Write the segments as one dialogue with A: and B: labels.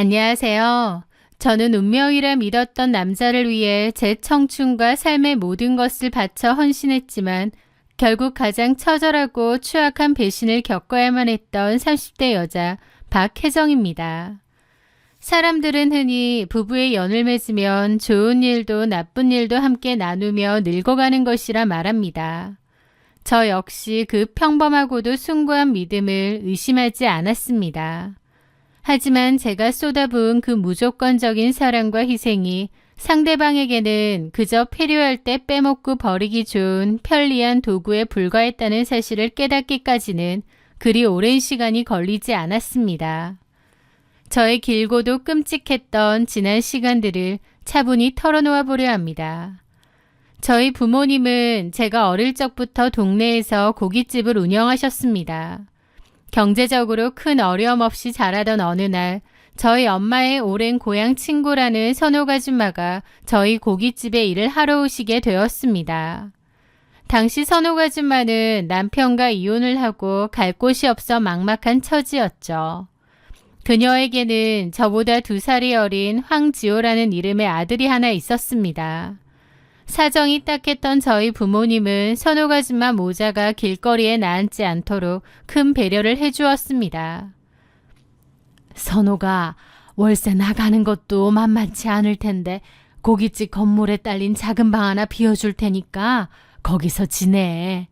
A: 안녕하세요. 저는 운명이라 믿었던 남자를 위해 제 청춘과 삶의 모든 것을 바쳐 헌신했지만 결국 가장 처절하고 추악한 배신을 겪어야만 했던 30대 여자 박혜정입니다. 사람들은 흔히 부부의 연을 맺으면 좋은 일도 나쁜 일도 함께 나누며 늙어가는 것이라 말합니다. 저 역시 그 평범하고도 숭고한 믿음을 의심하지 않았습니다. 하지만 제가 쏟아부은 그 무조건적인 사랑과 희생이 상대방에게는 그저 필요할 때 빼먹고 버리기 좋은 편리한 도구에 불과했다는 사실을 깨닫기까지는 그리 오랜 시간이 걸리지 않았습니다. 저의 길고도 끔찍했던 지난 시간들을 차분히 털어놓아 보려 합니다. 저희 부모님은 제가 어릴 적부터 동네에서 고깃집을 운영하셨습니다. 경제적으로 큰 어려움 없이 자라던 어느 날 저희 엄마의 오랜 고향 친구라는 선옥 아줌마가 저희 고깃집에 일을 하러 오시게 되었습니다. 당시 선옥 아줌마는 남편과 이혼을 하고 갈 곳이 없어 막막한 처지였죠. 그녀에게는 저보다 2살이 어린 황지호라는 이름의 아들이 하나 있었습니다. 사정이 딱했던 저희 부모님은 선옥 아줌마 모자가 길거리에 나앉지 않도록 큰 배려를 해주었습니다. 선옥아, 월세 나가는 것도 만만치 않을 텐데 고깃집 건물에 딸린 작은 방 하나 비워줄 테니까 거기서 지내.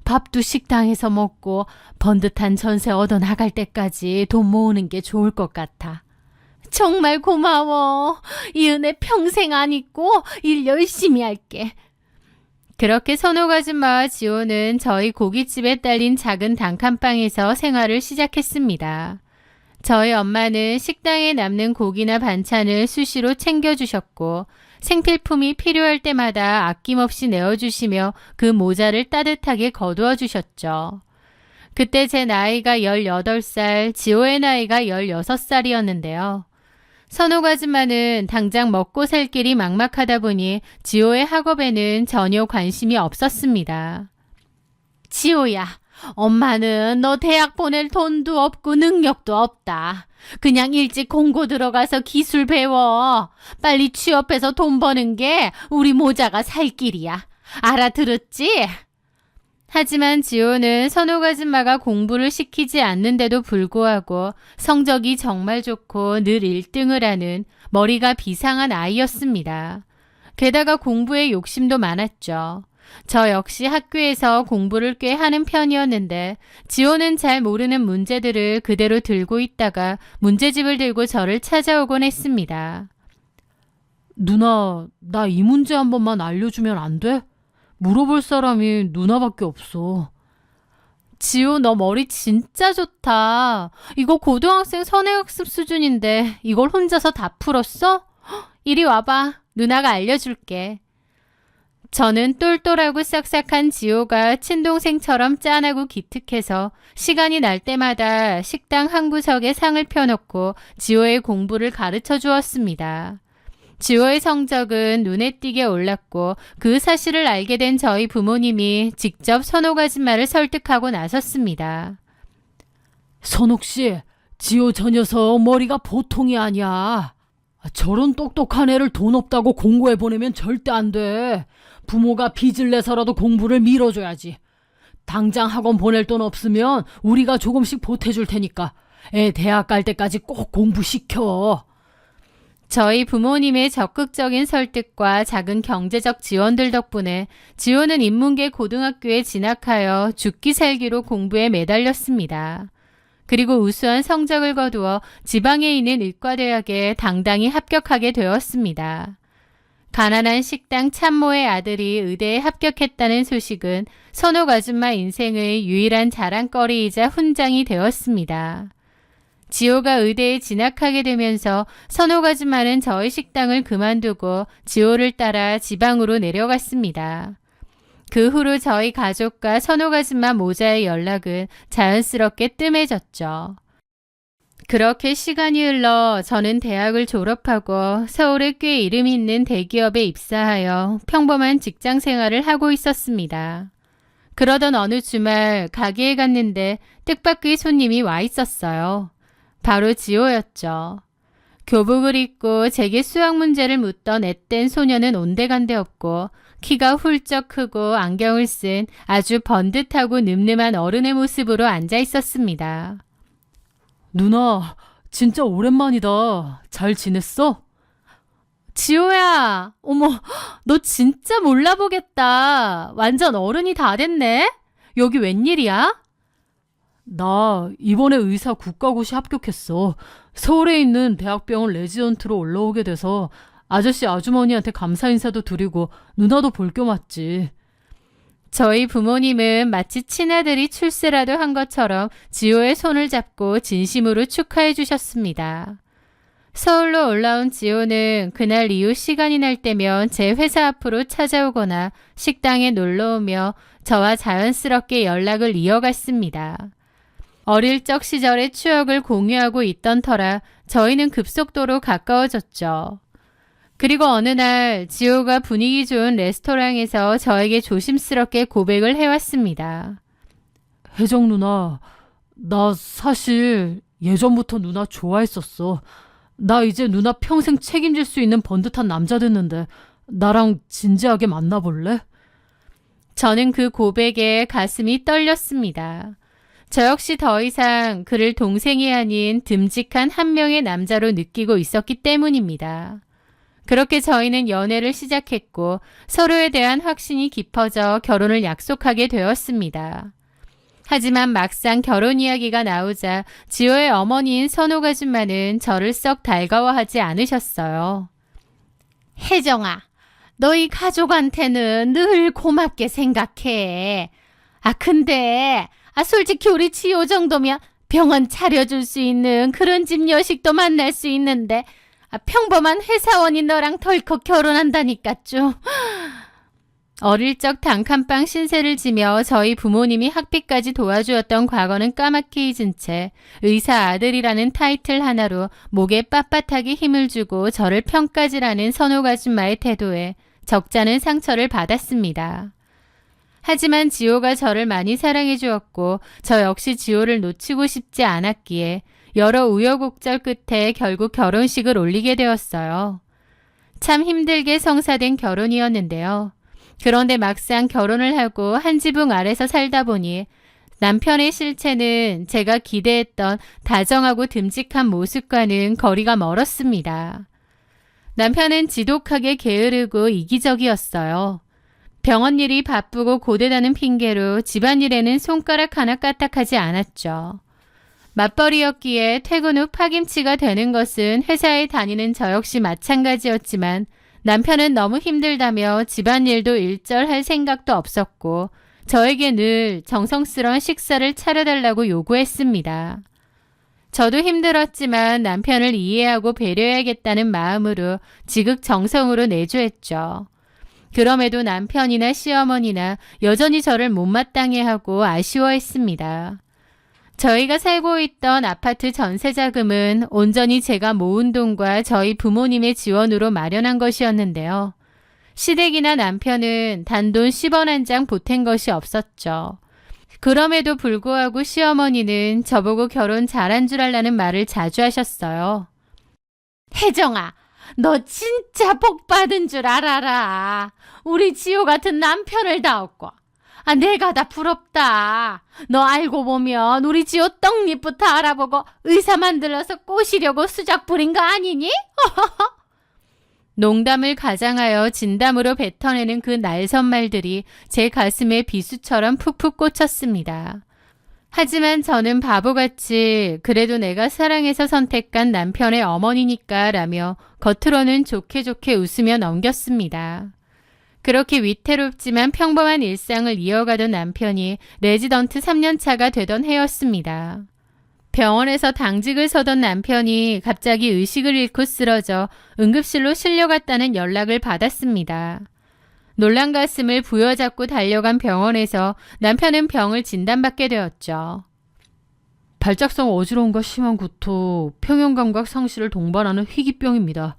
A: 밥도 식당에서 먹고 번듯한 전세 얻어 나갈 때까지 돈 모으는 게 좋을 것 같아. 정말 고마워. 이 은혜 평생 안 잊고 일 열심히 할게. 그렇게 선옥 아줌마와 지호는 저희 고깃집에 딸린 작은 단칸방에서 생활을 시작했습니다. 저희 엄마는 식당에 남는 고기나 반찬을 수시로 챙겨주셨고 생필품이 필요할 때마다 아낌없이 내어주시며 그 모자를 따뜻하게 거두어 주셨죠. 그때 제 나이가 18살, 지호의 나이가 16살이었는데요. 선옥 아줌마는 당장 먹고 살 길이 막막하다 보니 지호의 학업에는 전혀 관심이 없었습니다. 지호야, 엄마는 너 대학 보낼 돈도 없고 능력도 없다. 그냥 일찍 공고 들어가서 기술 배워. 빨리 취업해서 돈 버는 게 우리 모자가 살 길이야. 알아들었지? 하지만 지호는 선옥 아줌마가 공부를 시키지 않는데도 불구하고 성적이 정말 좋고 늘 1등을 하는 머리가 비상한 아이였습니다. 게다가 공부에 욕심도 많았죠. 저 역시 학교에서 공부를 꽤 하는 편이었는데 지호는 잘 모르는 문제들을 그대로 들고 있다가 문제집을 들고 저를 찾아오곤 했습니다. 누나, 나 이 문제 한 번만 알려주면 안 돼? 물어볼 사람이 누나밖에 없어. 지호, 너 머리 진짜 좋다. 이거 고등학생 선행학습 수준인데 이걸 혼자서 다 풀었어? 이리 와봐. 누나가 알려줄게. 저는 똘똘하고 싹싹한 지호가 친동생처럼 짠하고 기특해서 시간이 날 때마다 식당 한 구석에 상을 펴놓고 지호의 공부를 가르쳐 주었습니다. 지호의 성적은 눈에 띄게 올랐고 그 사실을 알게 된 저희 부모님이 직접 선옥 아줌마를 설득하고 나섰습니다. 선옥 씨, 지호 저 녀석 머리가 보통이 아니야. 저런 똑똑한 애를 돈 없다고 공고해 보내면 절대 안 돼. 부모가 빚을 내서라도 공부를 밀어줘야지. 당장 학원 보낼 돈 없으면 우리가 조금씩 보태줄 테니까 애 대학 갈 때까지 꼭 공부시켜. 저희 부모님의 적극적인 설득과 작은 경제적 지원들 덕분에 지호는 인문계 고등학교에 진학하여 죽기 살기로 공부에 매달렸습니다. 그리고 우수한 성적을 거두어 지방에 있는 의과대학에 당당히 합격하게 되었습니다. 가난한 식당 참모의 아들이 의대에 합격했다는 소식은 선옥 아줌마 인생의 유일한 자랑거리이자 훈장이 되었습니다. 지호가 의대에 진학하게 되면서 선옥 아줌마는 저희 식당을 그만두고 지호를 따라 지방으로 내려갔습니다. 그 후로 저희 가족과 선옥 아줌마 모자의 연락은 자연스럽게 뜸해졌죠. 그렇게 시간이 흘러 저는 대학을 졸업하고 서울에 꽤 이름 있는 대기업에 입사하여 평범한 직장 생활을 하고 있었습니다. 그러던 어느 주말 가게에 갔는데 뜻밖의 손님이 와 있었어요. 바로 지호였죠. 교복을 입고 제게 수학 문제를 묻던 앳된 소녀는 온데간데 없고 키가 훌쩍 크고 안경을 쓴 아주 번듯하고 늠름한 어른의 모습으로 앉아 있었습니다. 누나, 진짜 오랜만이다. 잘 지냈어? 지호야, 어머, 너 진짜 몰라보겠다. 완전 어른이 다 됐네? 여기 웬일이야? 나 이번에 의사 국가고시 합격했어. 서울에 있는 대학병원 레지던트로 올라오게 돼서 아저씨 아주머니한테 감사 인사도 드리고 누나도 볼 겸 왔지. 저희 부모님은 마치 친아들이 출세라도 한 것처럼 지호의 손을 잡고 진심으로 축하해 주셨습니다. 서울로 올라온 지호는 그날 이후 시간이 날 때면 제 회사 앞으로 찾아오거나 식당에 놀러오며 저와 자연스럽게 연락을 이어갔습니다. 어릴 적 시절의 추억을 공유하고 있던 터라 저희는 급속도로 가까워졌죠. 그리고 어느 날 지호가 분위기 좋은 레스토랑에서 저에게 조심스럽게 고백을 해왔습니다. 혜정 누나, 나 사실 예전부터 누나 좋아했었어. 나 이제 누나 평생 책임질 수 있는 번듯한 남자 됐는데 나랑 진지하게 만나볼래? 저는 그 고백에 가슴이 떨렸습니다. 저 역시 더 이상 그를 동생이 아닌 듬직한 한 명의 남자로 느끼고 있었기 때문입니다. 그렇게 저희는 연애를 시작했고 서로에 대한 확신이 깊어져 결혼을 약속하게 되었습니다. 하지만 막상 결혼 이야기가 나오자 지호의 어머니인 선옥 아줌마는 저를 썩 달가워하지 않으셨어요. 혜정아, 너희 가족한테는 늘 고맙게 생각해. 근데 솔직히 우리 지호 정도면 병원 차려줄 수 있는 그런 집 여식도 만날 수 있는데 평범한 회사원이 너랑 덜컥 결혼한다니까 좀. 어릴 적 단칸방 신세를 지며 저희 부모님이 학비까지 도와주었던 과거는 까맣게 잊은 채 의사 아들이라는 타이틀 하나로 목에 빳빳하게 힘을 주고 저를 평가질하는 선옥 아줌마의 태도에 적잖은 상처를 받았습니다. 하지만 지호가 저를 많이 사랑해 주었고 저 역시 지호를 놓치고 싶지 않았기에 여러 우여곡절 끝에 결국 결혼식을 올리게 되었어요. 참 힘들게 성사된 결혼이었는데요. 그런데 막상 결혼을 하고 한 지붕 아래서 살다 보니 남편의 실체는 제가 기대했던 다정하고 듬직한 모습과는 거리가 멀었습니다. 남편은 지독하게 게으르고 이기적이었어요. 병원 일이 바쁘고 고되다는 핑계로 집안일에는 손가락 하나 까딱하지 않았죠. 맞벌이였기에 퇴근 후 파김치가 되는 것은 회사에 다니는 저 역시 마찬가지였지만 남편은 너무 힘들다며 집안일도 일절할 생각도 없었고 저에게 늘 정성스러운 식사를 차려달라고 요구했습니다. 저도 힘들었지만 남편을 이해하고 배려해야겠다는 마음으로 지극정성으로 내조했죠. 그럼에도 남편이나 시어머니나 여전히 저를 못마땅해 하고 아쉬워했습니다. 저희가 살고 있던 아파트 전세자금은 온전히 제가 모은 돈과 저희 부모님의 지원으로 마련한 것이었는데요. 시댁이나 남편은 단돈 10원 한 장 보탠 것이 없었죠. 그럼에도 불구하고 시어머니는 저보고 결혼 잘한 줄 알라는 말을 자주 하셨어요. 혜정아, 너 진짜 복 받은 줄 알아라. 우리 지호 같은 남편을 다 얻고. 내가 다 부럽다. 너 알고 보면 우리 지호 떡잎부터 알아보고 의사 만들어서 꼬시려고 수작 부린 거 아니니? 농담을 가장하여 진담으로 뱉어내는 그 날선 말들이 제 가슴에 비수처럼 푹푹 꽂혔습니다. 하지만 저는 바보같이 그래도 내가 사랑해서 선택한 남편의 어머니니까 라며 겉으로는 좋게 좋게 웃으며 넘겼습니다. 그렇게 위태롭지만 평범한 일상을 이어가던 남편이 레지던트 3년차가 되던 해였습니다. 병원에서 당직을 서던 남편이 갑자기 의식을 잃고 쓰러져 응급실로 실려갔다는 연락을 받았습니다. 놀란 가슴을 부여잡고 달려간 병원에서 남편은 병을 진단받게 되었죠. 발작성 어지러움과 심한 구토, 평형감각 상실을 동반하는 희귀병입니다.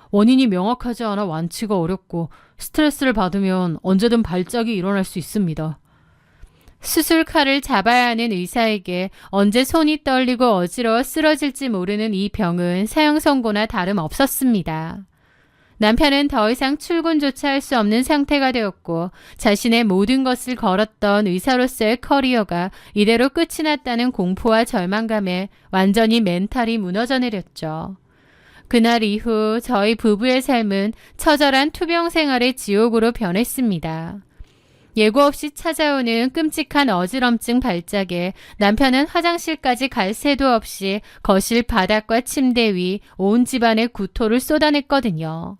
A: 원인이 명확하지 않아 완치가 어렵고 스트레스를 받으면 언제든 발작이 일어날 수 있습니다. 수술칼을 잡아야 하는 의사에게 언제 손이 떨리고 어지러워 쓰러질지 모르는 이 병은 사형 선고나 다름없었습니다. 남편은 더 이상 출근조차 할 수 없는 상태가 되었고 자신의 모든 것을 걸었던 의사로서의 커리어가 이대로 끝이 났다는 공포와 절망감에 완전히 멘탈이 무너져 내렸죠. 그날 이후 저희 부부의 삶은 처절한 투병 생활의 지옥으로 변했습니다. 예고 없이 찾아오는 끔찍한 어지럼증 발작에 남편은 화장실까지 갈 새도 없이 거실 바닥과 침대 위 온 집안의 구토를 쏟아냈거든요.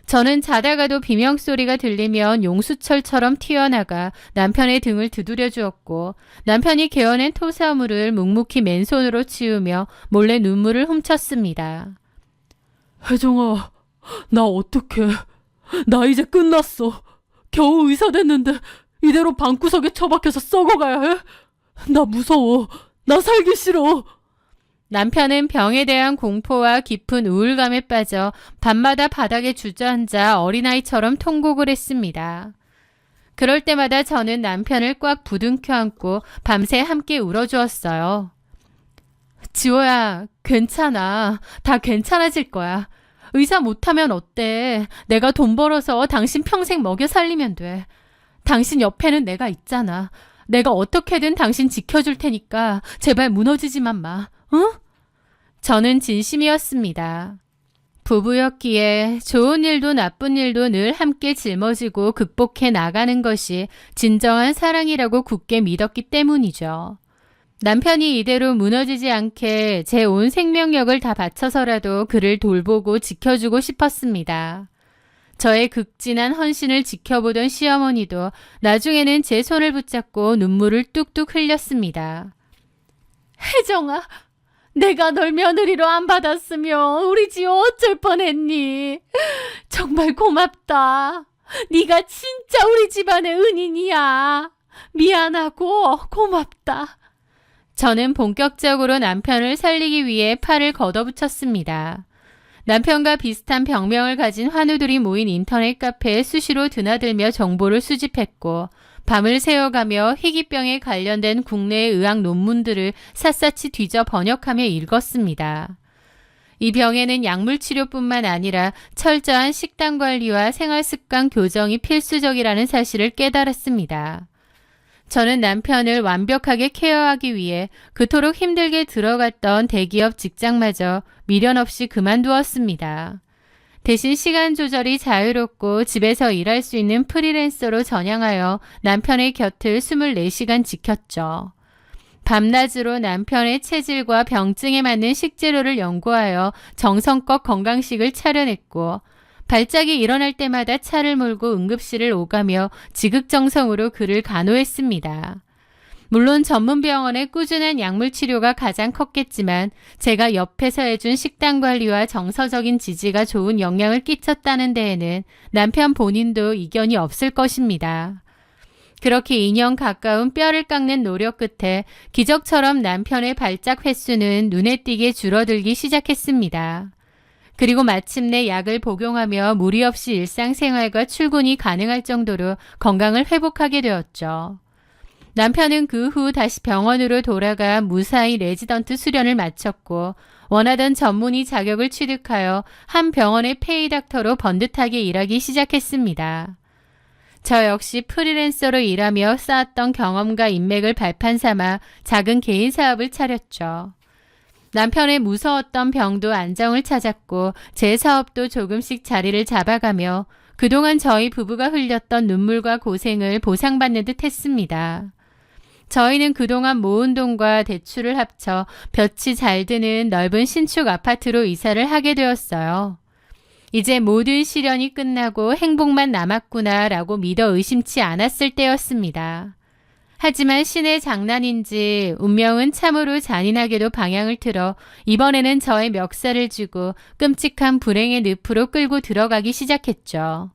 A: 저는 자다가도 비명소리가 들리면 용수철처럼 튀어나가 남편의 등을 두드려 주었고 남편이 개어낸 토사물을 묵묵히 맨손으로 치우며 몰래 눈물을 훔쳤습니다.
B: 혜정아, 나 어떡해. 나 이제 끝났어. 겨우 의사 됐는데 이대로 방구석에 처박혀서 썩어가야 해? 나 무서워. 나 살기 싫어.
A: 남편은 병에 대한 공포와 깊은 우울감에 빠져 밤마다 바닥에 주저앉아 어린아이처럼 통곡을 했습니다. 그럴 때마다 저는 남편을 꽉 부둥켜 안고 밤새 함께 울어주었어요. 지호야, 괜찮아. 다 괜찮아질 거야. 의사 못하면 어때? 내가 돈 벌어서 당신 평생 먹여 살리면 돼. 당신 옆에는 내가 있잖아. 내가 어떻게든 당신 지켜줄 테니까 제발 무너지지만 마. 응? 저는 진심이었습니다. 부부였기에 좋은 일도 나쁜 일도 늘 함께 짊어지고 극복해 나가는 것이 진정한 사랑이라고 굳게 믿었기 때문이죠. 남편이 이대로 무너지지 않게 제 온 생명력을 다 바쳐서라도 그를 돌보고 지켜주고 싶었습니다. 저의 극진한 헌신을 지켜보던 시어머니도 나중에는 제 손을 붙잡고 눈물을 뚝뚝 흘렸습니다. 혜정아, 내가 널 며느리로 안 받았으면 우리 지호 어쩔 뻔했니? 정말 고맙다. 네가 진짜 우리 집안의 은인이야. 미안하고 고맙다. 저는 본격적으로 남편을 살리기 위해 팔을 걷어붙였습니다. 남편과 비슷한 병명을 가진 환우들이 모인 인터넷 카페에 수시로 드나들며 정보를 수집했고 밤을 새워가며 희귀병에 관련된 국내의 의학 논문들을 샅샅이 뒤져 번역하며 읽었습니다. 이 병에는 약물 치료뿐만 아니라 철저한 식단 관리와 생활습관 교정이 필수적이라는 사실을 깨달았습니다. 저는 남편을 완벽하게 케어하기 위해 그토록 힘들게 들어갔던 대기업 직장마저 미련 없이 그만두었습니다. 대신 시간 조절이 자유롭고 집에서 일할 수 있는 프리랜서로 전향하여 남편의 곁을 24시간 지켰죠. 밤낮으로 남편의 체질과 병증에 맞는 식재료를 연구하여 정성껏 건강식을 차려냈고 발작이 일어날 때마다 차를 몰고 응급실을 오가며 지극정성으로 그를 간호했습니다. 물론 전문병원의 꾸준한 약물 치료가 가장 컸겠지만 제가 옆에서 해준 식단 관리와 정서적인 지지가 좋은 영향을 끼쳤다는 데에는 남편 본인도 이견이 없을 것입니다. 그렇게 2년 가까운 뼈를 깎는 노력 끝에 기적처럼 남편의 발작 횟수는 눈에 띄게 줄어들기 시작했습니다. 그리고 마침내 약을 복용하며 무리 없이 일상생활과 출근이 가능할 정도로 건강을 회복하게 되었죠. 남편은 그 후 다시 병원으로 돌아가 무사히 레지던트 수련을 마쳤고 원하던 전문의 자격을 취득하여 한 병원의 페이닥터로 번듯하게 일하기 시작했습니다. 저 역시 프리랜서로 일하며 쌓았던 경험과 인맥을 발판 삼아 작은 개인 사업을 차렸죠. 남편의 무서웠던 병도 안정을 찾았고 제 사업도 조금씩 자리를 잡아가며 그동안 저희 부부가 흘렸던 눈물과 고생을 보상받는 듯 했습니다. 저희는 그동안 모은 돈과 대출을 합쳐 볕이 잘 드는 넓은 신축 아파트로 이사를 하게 되었어요. 이제 모든 시련이 끝나고 행복만 남았구나라고 믿어 의심치 않았을 때였습니다. 하지만 신의 장난인지 운명은 참으로 잔인하게도 방향을 틀어 이번에는 저의 멱살을 쥐고 끔찍한 불행의 늪으로 끌고 들어가기 시작했죠.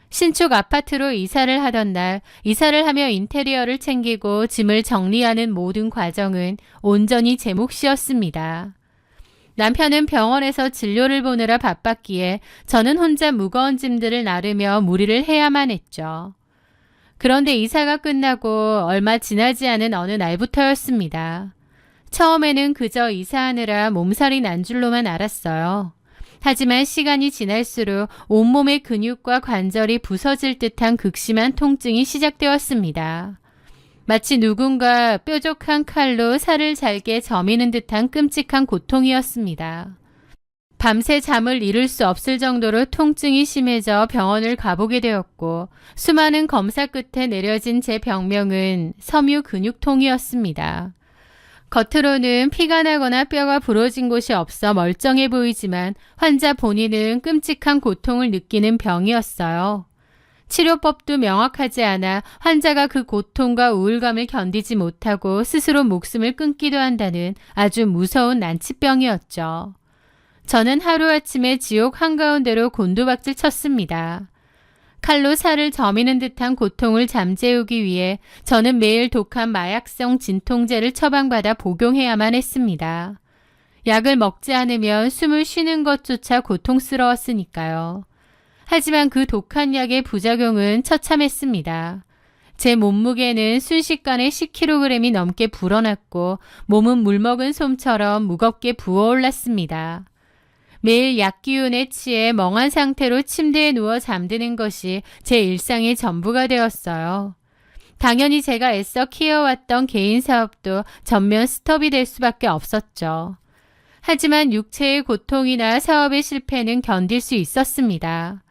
A: 신축 아파트로 이사를 하던 날 이사를 하며 인테리어를 챙기고 짐을 정리하는 모든 과정은 온전히 제 몫이었습니다. 남편은 병원에서 진료를 보느라 바빴기에 저는 혼자 무거운 짐들을 나르며 무리를 해야만 했죠. 그런데 이사가 끝나고 얼마 지나지 않은 어느 날부터였습니다. 처음에는 그저 이사하느라 몸살이 난 줄로만 알았어요. 하지만 시간이 지날수록 온몸의 근육과 관절이 부서질 듯한 극심한 통증이 시작되었습니다. 마치 누군가 뾰족한 칼로 살을 잘게 저미는 듯한 끔찍한 고통이었습니다. 밤새 잠을 이룰 수 없을 정도로 통증이 심해져 병원을 가보게 되었고 수많은 검사 끝에 내려진 제 병명은 섬유 근육통이었습니다. 겉으로는 피가 나거나 뼈가 부러진 곳이 없어 멀쩡해 보이지만 환자 본인은 끔찍한 고통을 느끼는 병이었어요. 치료법도 명확하지 않아 환자가 그 고통과 우울감을 견디지 못하고 스스로 목숨을 끊기도 한다는 아주 무서운 난치병이었죠. 저는 하루아침에 지옥 한가운데로 곤두박질 쳤습니다. 칼로 살을 저미는 듯한 고통을 잠재우기 위해 저는 매일 독한 마약성 진통제를 처방받아 복용해야만 했습니다. 약을 먹지 않으면 숨을 쉬는 것조차 고통스러웠으니까요. 하지만 그 독한 약의 부작용은 처참했습니다. 제 몸무게는 순식간에 10kg이 넘게 불어났고 몸은 물먹은 솜처럼 무겁게 부어올랐습니다. 매일 약 기운에 취해 멍한 상태로 침대에 누워 잠드는 것이 제 일상의 전부가 되었어요. 당연히 제가 애써 키워왔던 개인 사업도 전면 스톱이 될 수밖에 없었죠. 하지만 육체의 고통이나 사업의 실패는 견딜 수 있었습니다.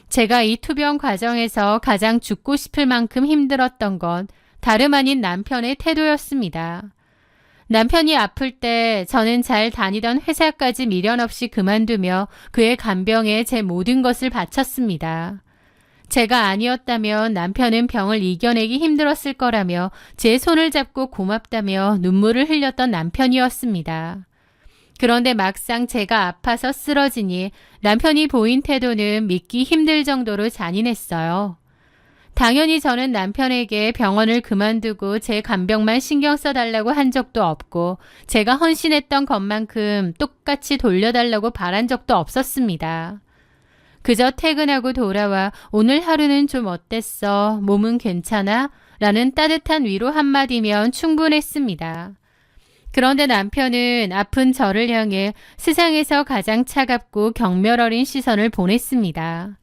A: 제가 이 투병 과정에서 가장 죽고 싶을 만큼 힘들었던 건 다름 아닌 남편의 태도였습니다. 남편이 아플 때 저는 잘 다니던 회사까지 미련 없이 그만두며 그의 간병에 제 모든 것을 바쳤습니다. 제가 아니었다면 남편은 병을 이겨내기 힘들었을 거라며 제 손을 잡고 고맙다며 눈물을 흘렸던 남편이었습니다. 그런데 막상 제가 아파서 쓰러지니 남편이 보인 태도는 믿기 힘들 정도로 잔인했어요. 당연히 저는 남편에게 병원을 그만두고 제 간병만 신경 써달라고 한 적도 없고 제가 헌신했던 것만큼 똑같이 돌려달라고 바란 적도 없었습니다. 그저 퇴근하고 돌아와 오늘 하루는 좀 어땠어? 몸은 괜찮아? 라는 따뜻한 위로 한마디면 충분했습니다. 그런데 남편은 아픈 저를 향해 세상에서 가장 차갑고 경멸 어린 시선을 보냈습니다.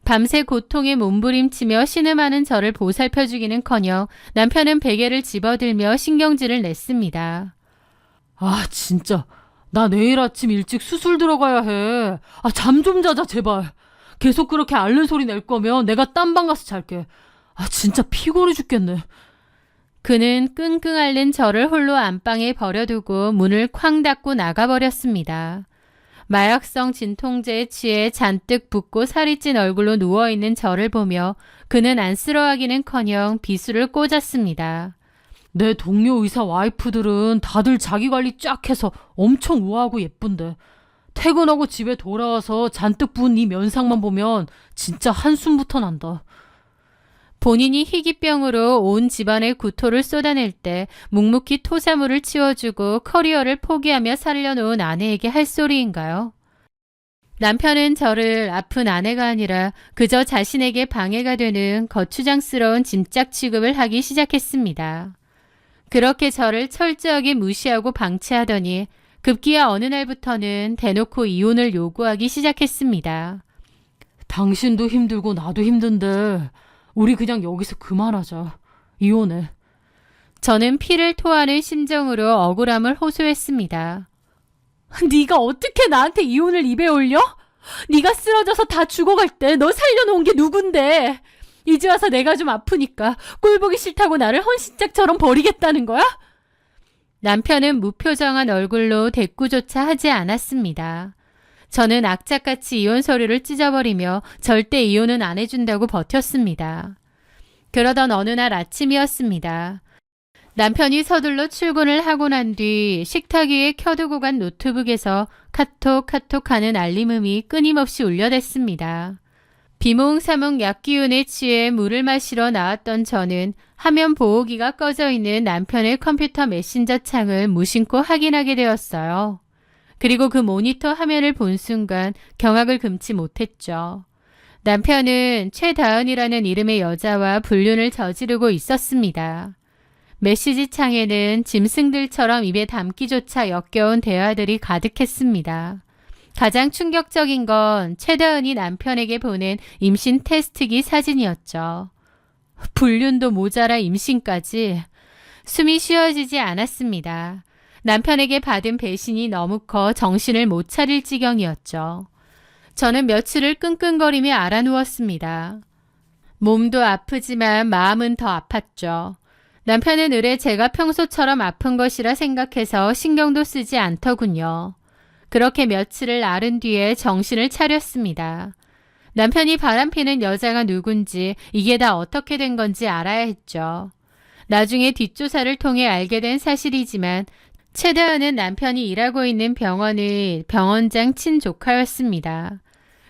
A: 밤새 고통에 몸부림치며 신음하는 저를 보살펴주기는커녕 남편은 베개를 집어들며 신경질을 냈습니다.
B: 아, 진짜. 나 내일 아침 일찍 수술 들어가야 해. 아, 잠 좀 자자, 제발. 계속 그렇게 앓는 소리 낼 거면 내가 딴방 가서 잘게. 아, 진짜 피곤해 죽겠네.
A: 그는 끙끙 앓는 저를 홀로 안방에 버려두고 문을 쾅 닫고 나가버렸습니다. 마약성 진통제에 취해 잔뜩 붓고 살이 찐 얼굴로 누워있는 저를 보며 그는 안쓰러워하기는커녕 비수를 꽂았습니다.
B: 내 동료 의사 와이프들은 다들 자기 관리 쫙 해서 엄청 우아하고 예쁜데 퇴근하고 집에 돌아와서 잔뜩 부은 이 면상만 보면 진짜 한숨부터 난다.
A: 본인이 희귀병으로 온 집안의 구토를 쏟아낼 때 묵묵히 토사물을 치워주고 커리어를 포기하며 살려놓은 아내에게 할 소리인가요? 남편은 저를 아픈 아내가 아니라 그저 자신에게 방해가 되는 거추장스러운 짐짝 취급을 하기 시작했습니다. 그렇게 저를 철저하게 무시하고 방치하더니 급기야 어느 날부터는 대놓고 이혼을 요구하기 시작했습니다.
B: 당신도 힘들고 나도 힘든데 우리 그냥 여기서 그만하자. 이혼해.
A: 저는 피를 토하는 심정으로 억울함을 호소했습니다.
B: 네가 어떻게 나한테 이혼을 입에 올려? 네가 쓰러져서 다 죽어갈 때 너 살려놓은 게 누군데? 이제 와서 내가 좀 아프니까 꼴보기 싫다고 나를 헌신짝처럼 버리겠다는 거야?
A: 남편은 무표정한 얼굴로 대꾸조차 하지 않았습니다. 저는 악착같이 이혼 서류를 찢어버리며 절대 이혼은 안 해준다고 버텼습니다. 그러던 어느 날 아침이었습니다. 남편이 서둘러 출근을 하고 난 뒤 식탁 위에 켜두고 간 노트북에서 카톡 하는 알림음이 끊임없이 울려댔습니다. 비몽사몽 약기운에 취해 물을 마시러 나왔던 저는 화면 보호기가 꺼져 있는 남편의 컴퓨터 메신저 창을 무심코 확인하게 되었어요. 그리고 그 모니터 화면을 본 순간 경악을 금치 못했죠. 남편은 최다은이라는 이름의 여자와 불륜을 저지르고 있었습니다. 메시지 창에는 짐승들처럼 입에 담기조차 역겨운 대화들이 가득했습니다. 가장 충격적인 건 최다은이 남편에게 보낸 임신 테스트기 사진이었죠. 불륜도 모자라 임신까지. 숨이 쉬어지지 않았습니다. 남편에게 받은 배신이 너무 커 정신을 못 차릴 지경이었죠. 저는 며칠을 끙끙거리며 알아누웠습니다. 몸도 아프지만 마음은 더 아팠죠. 남편은 의뢰 제가 평소처럼 아픈 것이라 생각해서 신경도 쓰지 않더군요. 그렇게 며칠을 앓은 뒤에 정신을 차렸습니다. 남편이 바람피는 여자가 누군지, 이게 다 어떻게 된 건지 알아야 했죠. 나중에 뒷조사를 통해 알게 된 사실이지만 최다은은 남편이 일하고 있는 병원의 병원장 친조카였습니다.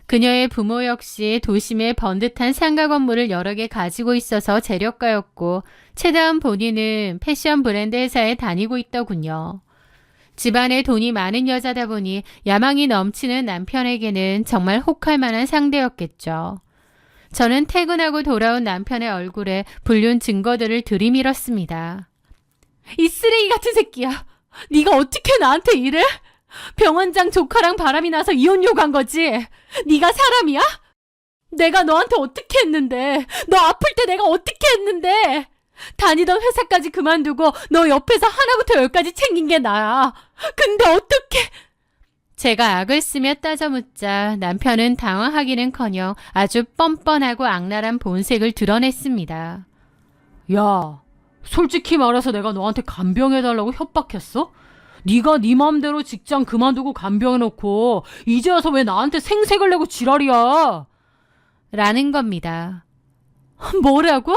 A: 그녀의 부모 역시 도심에 번듯한 상가 건물을 여러 개 가지고 있어서 재력가였고 최다은 본인은 패션 브랜드 회사에 다니고 있더군요. 집안에 돈이 많은 여자다 보니 야망이 넘치는 남편에게는 정말 혹할 만한 상대였겠죠. 저는 퇴근하고 돌아온 남편의 얼굴에 불륜 증거들을 들이밀었습니다.
B: 이 쓰레기 같은 새끼야. 네가 어떻게 나한테 이래? 병원장 조카랑 바람이 나서 이혼 요구한 거지? 네가 사람이야? 내가 너한테 어떻게 했는데? 너 아플 때 내가 어떻게 했는데? 다니던 회사까지 그만두고 너 옆에서 하나부터 열까지 챙긴 게 나야. 근데 어떻게?
A: 제가 악을 쓰며 따져 묻자 남편은 당황하기는커녕 아주 뻔뻔하고 악랄한 본색을 드러냈습니다.
B: 야, 솔직히 말해서 내가 너한테 간병해달라고 협박했어? 네가 네 맘대로 직장 그만두고 간병해놓고 이제 와서 왜 나한테 생색을 내고 지랄이야?
A: 라는 겁니다.
B: 뭐라고?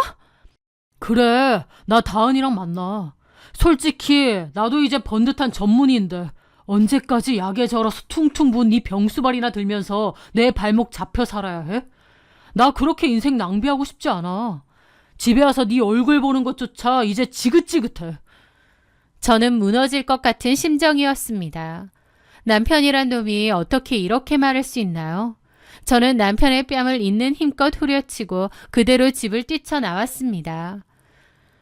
B: 그래, 나 다은이랑 만나. 솔직히 나도 이제 번듯한 전문의인데 언제까지 약에 절어서 퉁퉁 부은 네 병수발이나 들면서 내 발목 잡혀 살아야 해? 나 그렇게 인생 낭비하고 싶지 않아. 집에 와서 네 얼굴 보는 것조차 이제 지긋지긋해.
A: 저는 무너질 것 같은 심정이었습니다. 남편이란 놈이 어떻게 이렇게 말할 수 있나요? 저는 남편의 뺨을 있는 힘껏 후려치고 그대로 집을 뛰쳐나왔습니다.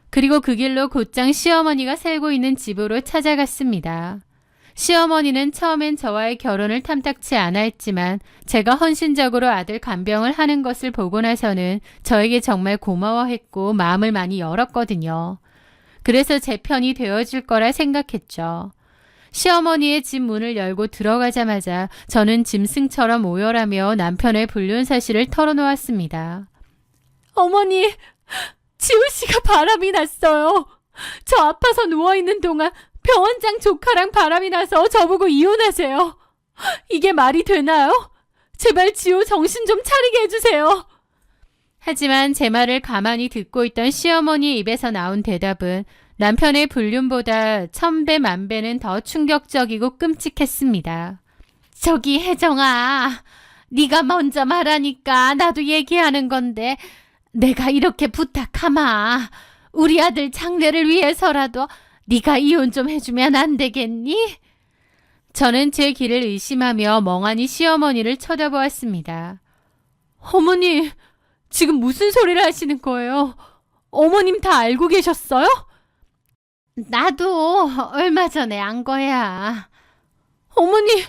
A: 그리고 그 길로 곧장 시어머니가 살고 있는 집으로 찾아갔습니다. 시어머니는 처음엔 저와의 결혼을 탐탁치 않아 했지만 제가 헌신적으로 아들 간병을 하는 것을 보고 나서는 저에게 정말 고마워했고 마음을 많이 열었거든요. 그래서 제 편이 되어줄 거라 생각했죠. 시어머니의 집 문을 열고 들어가자마자 저는 짐승처럼 오열하며 남편의 불륜 사실을 털어놓았습니다.
B: 어머니, 지우 씨가 바람이 났어요. 저 아파서 누워있는 동안 병원장 조카랑 바람이 나서 저보고 이혼하세요. 이게 말이 되나요? 제발 지우 정신 좀 차리게 해주세요.
A: 하지만 제 말을 가만히 듣고 있던 시어머니 입에서 나온 대답은 남편의 불륜보다 1000배 만배는 더 충격적이고 끔찍했습니다. 저기 혜정아, 네가 먼저 말하니까 나도 얘기하는 건데 내가 이렇게 부탁하마. 우리 아들 장래를 위해서라도 네가 이혼 좀 해주면 안 되겠니? 저는 제 길을 의심하며 멍하니 시어머니를 쳐다보았습니다.
B: 어머니, 지금 무슨 소리를 하시는 거예요? 어머님 다 알고 계셨어요?
A: 나도 얼마 전에 안 거야.
B: 어머니,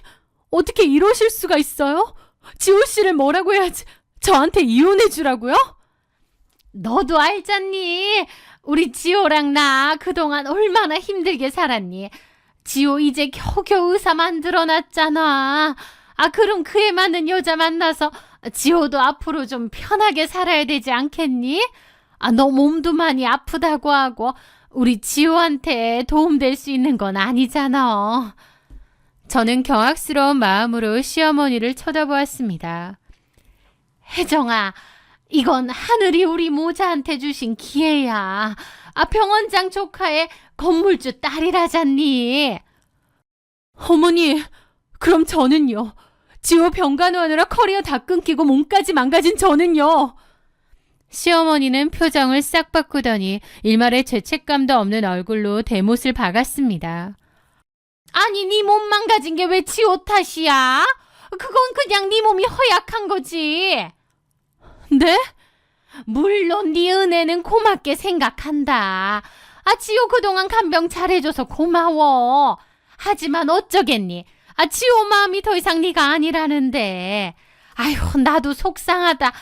B: 어떻게 이러실 수가 있어요? 지호 씨를 뭐라고 해야지 저한테 이혼해 주라고요?
A: 너도 알잖니? 우리 지호랑 나 그동안 얼마나 힘들게 살았니? 지호 이제 겨우겨우 의사 만들어놨잖아. 아, 그럼 그에 맞는 여자 만나서 지호도 앞으로 좀 편하게 살아야 되지 않겠니? 아, 너 몸도 많이 아프다고 하고 우리 지호한테 도움될 수 있는 건 아니잖아. 저는 경악스러운 마음으로 시어머니를 쳐다보았습니다. 혜정아, 이건 하늘이 우리 모자한테 주신 기회야. 아, 병원장 조카의 건물주 딸이라잖니.
B: 어머니, 그럼 저는요? 지호 병간호하느라 커리어 다 끊기고 몸까지 망가진 저는요?
A: 시어머니는 표정을 싹 바꾸더니 일말의 죄책감도 없는 얼굴로 대못을 박았습니다. 아니, 네 몸 망가진 게 왜 지호 탓이야? 그건 그냥 네 몸이 허약한 거지.
B: 네?
A: 물론 네 은혜는 고맙게 생각한다. 지호 그동안 간병 잘해줘서 고마워. 하지만 어쩌겠니? 지호 마음이 더 이상 네가 아니라는데. 아휴, 나도 속상하다.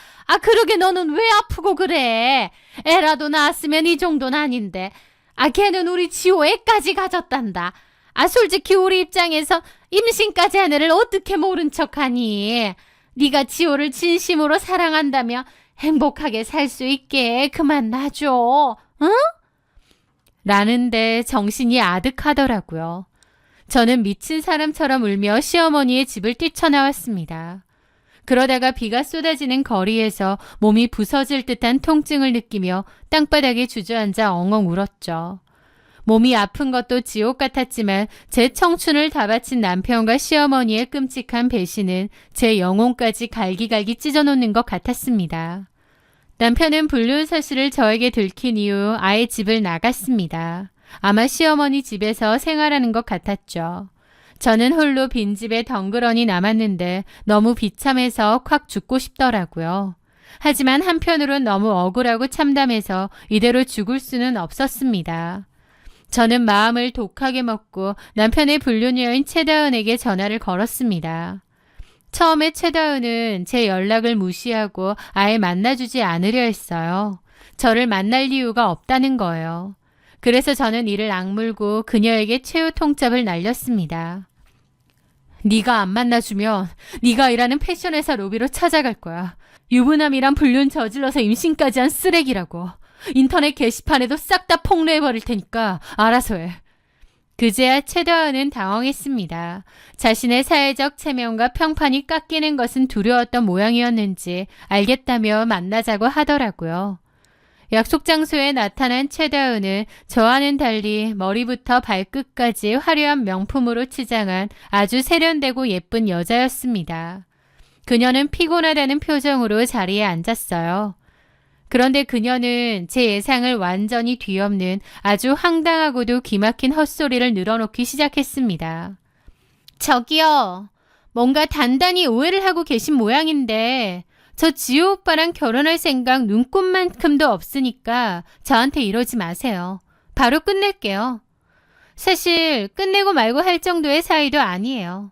A: 그러게 너는 왜 아프고 그래? 애라도 낳았으면 이 정도는 아닌데. 걔는 우리 지호 애까지 가졌단다. 솔직히 우리 입장에서 임신까지 한 애를 어떻게 모른 척하니? 네가 지호를 진심으로 사랑한다면 행복하게 살 수 있게 그만 놔줘. 응? 라는데 정신이 아득하더라고요. 저는 미친 사람처럼 울며 시어머니의 집을 뛰쳐나왔습니다. 그러다가 비가 쏟아지는 거리에서 몸이 부서질 듯한 통증을 느끼며 땅바닥에 주저앉아 엉엉 울었죠. 몸이 아픈 것도 지옥 같았지만 제 청춘을 다 바친 남편과 시어머니의 끔찍한 배신은 제 영혼까지 갈기갈기 찢어놓는 것 같았습니다. 남편은 불륜 사실을 저에게 들킨 이후 아예 집을 나갔습니다. 아마 시어머니 집에서 생활하는 것 같았죠. 저는 홀로 빈집에 덩그러니 남았는데 너무 비참해서 콱 죽고 싶더라고요. 하지만 한편으론 너무 억울하고 참담해서 이대로 죽을 수는 없었습니다. 저는 마음을 독하게 먹고 남편의 불륜녀인 최다은에게 전화를 걸었습니다. 처음에 최다은은 제 연락을 무시하고 아예 만나주지 않으려 했어요. 저를 만날 이유가 없다는 거예요. 그래서 저는 이를 악물고 그녀에게 최후 통첩을 날렸습니다. 네가 안 만나주면 네가 일하는 패션 회사 로비로 찾아갈 거야. 유부남이란 불륜 저질러서 임신까지 한 쓰레기라고. 인터넷 게시판에도 싹 다 폭로해버릴 테니까 알아서 해. 그제야 최다은은 당황했습니다. 자신의 사회적 체면과 평판이 깎이는 것은 두려웠던 모양이었는지 알겠다며 만나자고 하더라고요. 약속 장소에 나타난 최다은은 저와는 달리 머리부터 발끝까지 화려한 명품으로 치장한 아주 세련되고 예쁜 여자였습니다. 그녀는 피곤하다는 표정으로 자리에 앉았어요. 그런데 그녀는 제 예상을 완전히 뒤엎는 아주 황당하고도 기막힌 헛소리를 늘어놓기 시작했습니다. 저기요, 뭔가 단단히 오해를 하고 계신 모양인데 저 지호 오빠랑 결혼할 생각 눈꼽만큼도 없으니까 저한테 이러지 마세요. 바로 끝낼게요. 사실 끝내고 말고 할 정도의 사이도 아니에요.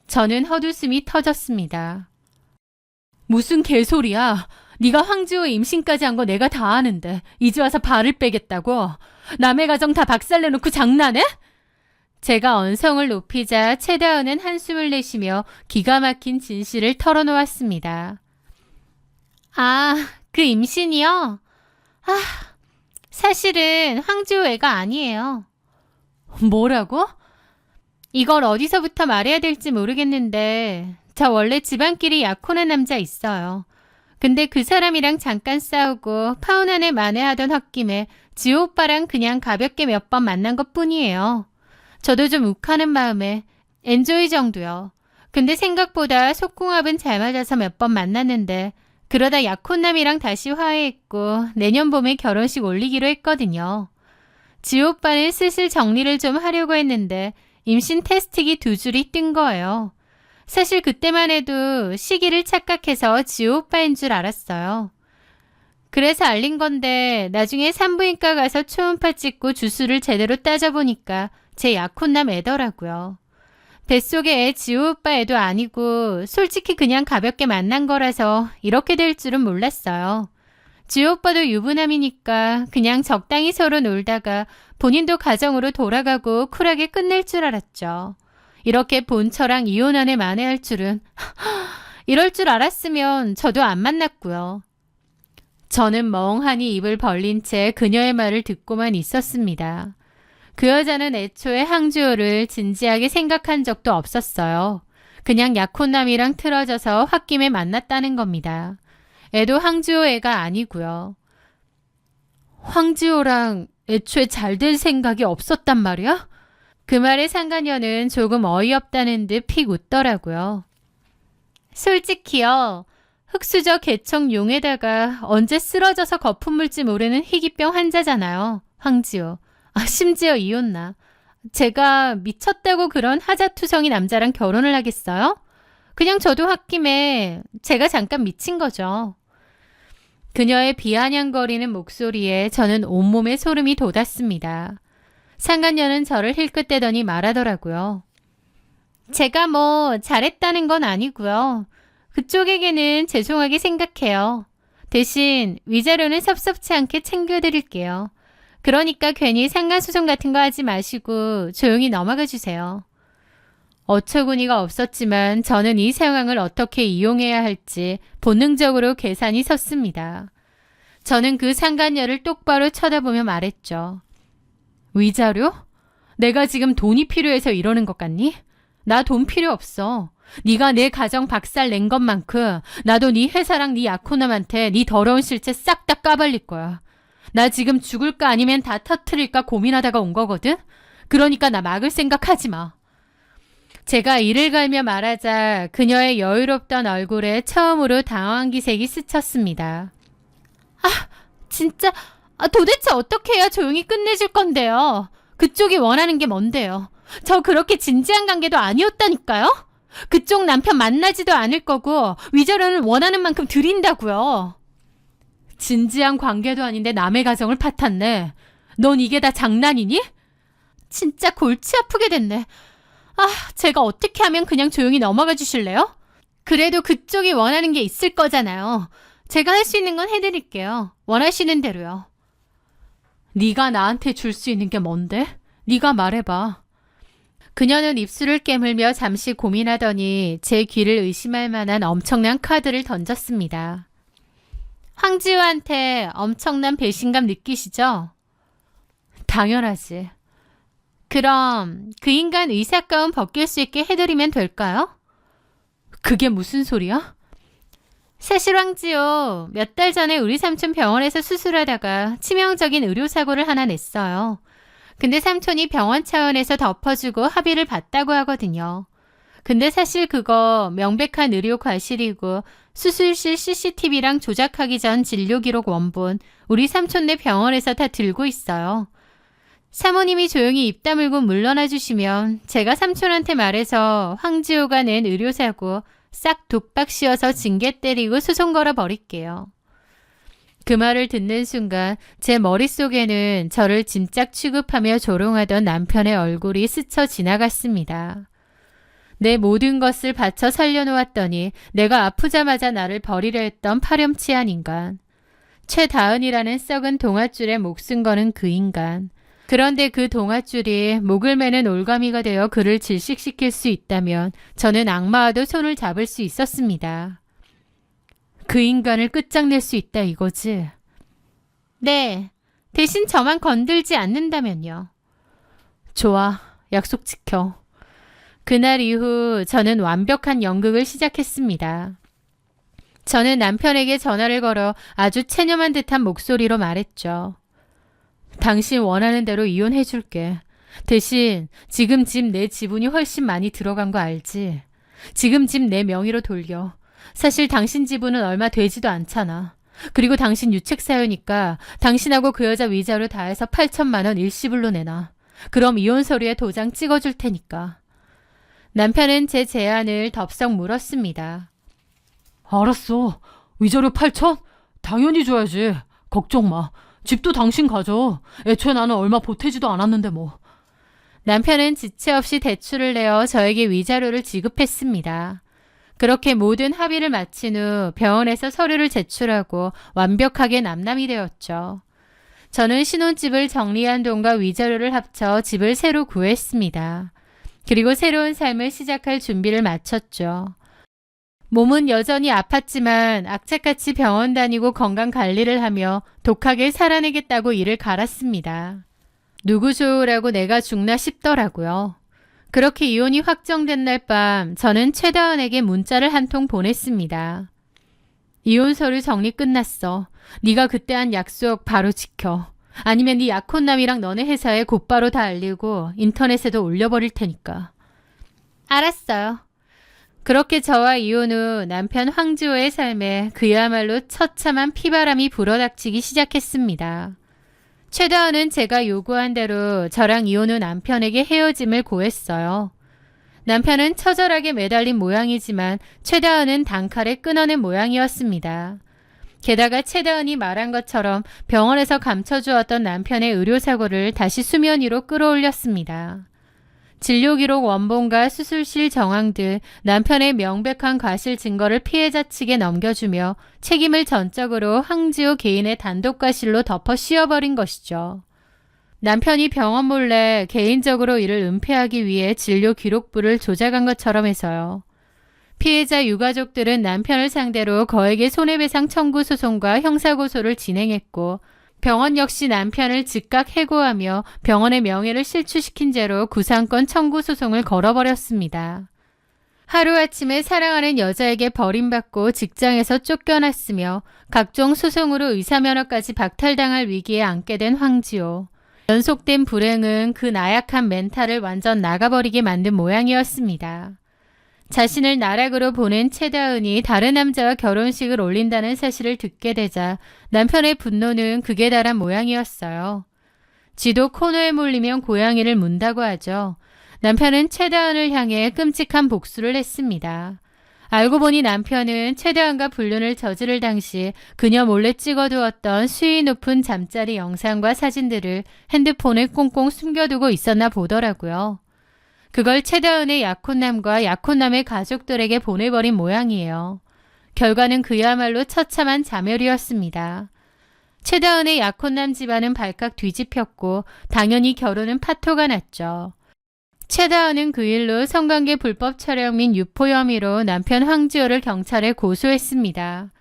A: 저는 헛웃음이 터졌습니다. 무슨 개소리야. 네가 황지호 임신까지 한 거 내가 다 아는데 이제 와서 발을 빼겠다고? 남의 가정 다 박살내놓고 장난해? 제가 언성을 높이자 최다은은 한숨을 내쉬며 기가 막힌 진실을 털어놓았습니다. 그 임신이요? 사실은 황지호 애가 아니에요. 뭐라고? 이걸 어디서부터 말해야 될지 모르겠는데 저 원래 집안끼리 약혼한 남자 있어요. 근데 그 사람이랑 잠깐 싸우고 파혼 안에 만회하던 홧김에 지호 오빠랑 그냥 가볍게 몇 번 만난 것뿐이에요. 저도 좀 욱하는 마음에 엔조이 정도요. 근데 생각보다 속궁합은 잘 맞아서 몇 번 만났는데 그러다 약혼남이랑 다시 화해했고 내년 봄에 결혼식 올리기로 했거든요. 지호 오빠는 슬슬 정리를 좀 하려고 했는데 임신 테스트기 2줄이 뜬 거예요. 사실 그때만 해도 시기를 착각해서 지호 오빠인 줄 알았어요. 그래서 알린 건데 나중에 산부인과 가서 초음파 찍고 주수를 제대로 따져보니까 제 약혼남 애더라고요. 뱃속에 애 지호 오빠 애도 아니고 솔직히 그냥 가볍게 만난 거라서 이렇게 될 줄은 몰랐어요. 지호 오빠도 유부남이니까 그냥 적당히 서로 놀다가 본인도 가정으로 돌아가고 쿨하게 끝낼 줄 알았죠. 이렇게 본처랑 이혼안에 만회할 줄은 이럴 줄 알았으면 저도 안 만났고요. 저는 멍하니 입을 벌린 채 그녀의 말을 듣고만 있었습니다. 그 여자는 애초에 황지호를 진지하게 생각한 적도 없었어요. 그냥 약혼남이랑 틀어져서 홧김에 만났다는 겁니다. 애도 황지호 애가 아니고요. 황지호랑 애초에 잘 될 생각이 없었단 말이야? 그 말에 상간녀는 조금 어이없다는 듯 픽 웃더라고요. 솔직히요. 흑수저 개척 용에다가 언제 쓰러져서 거품 물지 모르는 희귀병 환자잖아요. 황지호. 심지어 이혼나. 제가 미쳤다고 그런 하자투성이 남자랑 결혼을 하겠어요? 그냥 저도 홧김에 제가 잠깐 미친 거죠. 그녀의 비아냥거리는 목소리에 저는 온몸에 소름이 돋았습니다. 상간녀는 저를 힐끗대더니 말하더라고요. 제가 뭐 잘했다는 건 아니고요. 그쪽에게는 죄송하게 생각해요. 대신 위자료는 섭섭치 않게 챙겨드릴게요. 그러니까 괜히 상간소송 같은 거 하지 마시고 조용히 넘어가 주세요. 어처구니가 없었지만 저는 이 상황을 어떻게 이용해야 할지 본능적으로 계산이 섰습니다. 저는 그 상간녀를 똑바로 쳐다보며 말했죠. 위자료? 내가 지금 돈이 필요해서 이러는 것 같니? 나 돈 필요 없어. 네가 내 가정 박살 낸 것만큼 나도 네 회사랑 네 약혼남한테 네 더러운 실체 싹 다 까발릴 거야. 나 지금 죽을까 아니면 다 터트릴까 고민하다가 온 거거든? 그러니까 나 막을 생각하지 마. 제가 이를 갈며 말하자 그녀의 여유롭던 얼굴에 처음으로 당황한 기색이 스쳤습니다. 진짜 도대체 어떻게 해야 조용히 끝내줄 건데요? 그쪽이 원하는 게 뭔데요? 저 그렇게 진지한 관계도 아니었다니까요? 그쪽 남편 만나지도 않을 거고 위자료는 원하는 만큼 드린다고요. 진지한 관계도 아닌데 남의 가정을 파탄내. 넌 이게 다 장난이니? 진짜 골치 아프게 됐네. 제가 어떻게 하면 그냥 조용히 넘어가 주실래요? 그래도 그쪽이 원하는 게 있을 거잖아요. 제가 할 수 있는 건 해드릴게요. 원하시는 대로요. 네가 나한테 줄 수 있는 게 뭔데? 네가 말해봐. 그녀는 입술을 깨물며 잠시 고민하더니 제 귀를 의심할 만한 엄청난 카드를 던졌습니다. 황지우한테 엄청난 배신감 느끼시죠? 당연하지. 그럼 그 인간 의사가운 벗길 수 있게 해드리면 될까요? 그게 무슨 소리야? 사실 황지우 몇 달 전에 우리 삼촌 병원에서 수술하다가 치명적인 의료사고를 하나 냈어요. 근데 삼촌이 병원 차원에서 덮어주고 합의를 봤다고 하거든요. 근데 사실 그거 명백한 의료 과실이고 수술실 CCTV랑 조작하기 전 진료 기록 원본 우리 삼촌네 병원에서 다 들고 있어요. 사모님이 조용히 입 다물고 물러나 주시면 제가 삼촌한테 말해서 황지호가 낸 의료사고 싹 독박 씌워서 징계 때리고 소송 걸어 버릴게요. 그 말을 듣는 순간 제 머릿속에는 저를 짐짝 취급하며 조롱하던 남편의 얼굴이 스쳐 지나갔습니다. 내 모든 것을 바쳐 살려놓았더니 내가 아프자마자 나를 버리려 했던 파렴치한 인간. 최다은이라는 썩은 동아줄에 목숨 거는 그 인간. 그런데 그 동아줄이 목을 매는 올가미가 되어 그를 질식시킬 수 있다면 저는 악마와도 손을 잡을 수 있었습니다. 그 인간을 끝장낼 수 있다 이거지? 네. 대신 저만 건들지 않는다면요. 좋아. 약속 지켜. 그날 이후 저는 완벽한 연극을 시작했습니다. 저는 남편에게 전화를 걸어 아주 체념한 듯한 목소리로 말했죠. 당신 원하는 대로 이혼해줄게. 대신 지금 집 내 지분이 훨씬 많이 들어간 거 알지? 지금 집 내 명의로 돌려. 사실 당신 지분은 얼마 되지도 않잖아. 그리고 당신 유책사유니까 당신하고 그 여자 위자료 다 해서 8천만 원 일시불로 내놔. 그럼 이혼 서류에 도장 찍어줄 테니까. 남편은 제 제안을 덥석 물었습니다.
B: 알았어. 위자료 8천? 당연히 줘야지. 걱정 마. 집도 당신 가져. 애초에 나는 얼마 보태지도 않았는데 뭐.
A: 남편은 지체 없이 대출을 내어 저에게 위자료를 지급했습니다. 그렇게 모든 합의를 마친 후 병원에서 서류를 제출하고 완벽하게 남남이 되었죠. 저는 신혼집을 정리한 돈과 위자료를 합쳐 집을 새로 구했습니다. 그리고 새로운 삶을 시작할 준비를 마쳤죠. 몸은 여전히 아팠지만 악착같이 병원 다니고 건강 관리를 하며 독하게 살아내겠다고 이를 갈았습니다. 누구 좋으라고 내가 죽나 싶더라고요. 그렇게 이혼이 확정된 날 밤 저는 최다은에게 문자를 한 통 보냈습니다. 이혼 서류 정리 끝났어. 네가 그때 한 약속 바로 지켜. 아니면 네 약혼남이랑 너네 회사에 곧바로 다 알리고 인터넷에도 올려버릴 테니까. 알았어요. 그렇게 저와 이혼 후 남편 황지호의 삶에 그야말로 처참한 피바람이 불어닥치기 시작했습니다. 최다은은 제가 요구한 대로 저랑 이혼 후 남편에게 헤어짐을 고했어요. 남편은 처절하게 매달린 모양이지만 최다은은 단칼에 끊어낸 모양이었습니다. 게다가 최다은이 말한 것처럼 병원에서 감춰주었던 남편의 의료사고를 다시 수면 위로 끌어올렸습니다. 진료기록 원본과 수술실 정황 등 남편의 명백한 과실 증거를 피해자 측에 넘겨주며 책임을 전적으로 황지호 개인의 단독 과실로 덮어 씌워버린 것이죠. 남편이 병원 몰래 개인적으로 이를 은폐하기 위해 진료 기록부를 조작한 것처럼 해서요. 피해자 유가족들은 남편을 상대로 거액의 손해배상 청구 소송과 형사고소를 진행했고 병원 역시 남편을 즉각 해고하며 병원의 명예를 실추시킨 죄로 구상권 청구 소송을 걸어버렸습니다. 하루아침에 사랑하는 여자에게 버림받고 직장에서 쫓겨났으며 각종 소송으로 의사면허까지 박탈당할 위기에 앉게 된 황지호. 연속된 불행은 그 나약한 멘탈을 완전 나가버리게 만든 모양이었습니다. 자신을 나락으로 보낸 최다은이 다른 남자와 결혼식을 올린다는 사실을 듣게 되자 남편의 분노는 극에 달한 모양이었어요. 쥐도 코너에 몰리면 고양이를 문다고 하죠. 남편은 최다은을 향해 끔찍한 복수를 했습니다. 알고 보니 남편은 최다은과 불륜을 저지를 당시 그녀 몰래 찍어두었던 수위 높은 잠자리 영상과 사진들을 핸드폰에 꽁꽁 숨겨두고 있었나 보더라고요. 그걸 최다은의 약혼남과 약혼남의 가족들에게 보내버린 모양이에요. 결과는 그야말로 처참한 자멸이었습니다. 최다은의 약혼남 집안은 발칵 뒤집혔고 당연히 결혼은 파토가 났죠. 최다은은 그 일로 성관계 불법 촬영 및 유포 혐의로 남편 황지호를 경찰에 고소했습니다.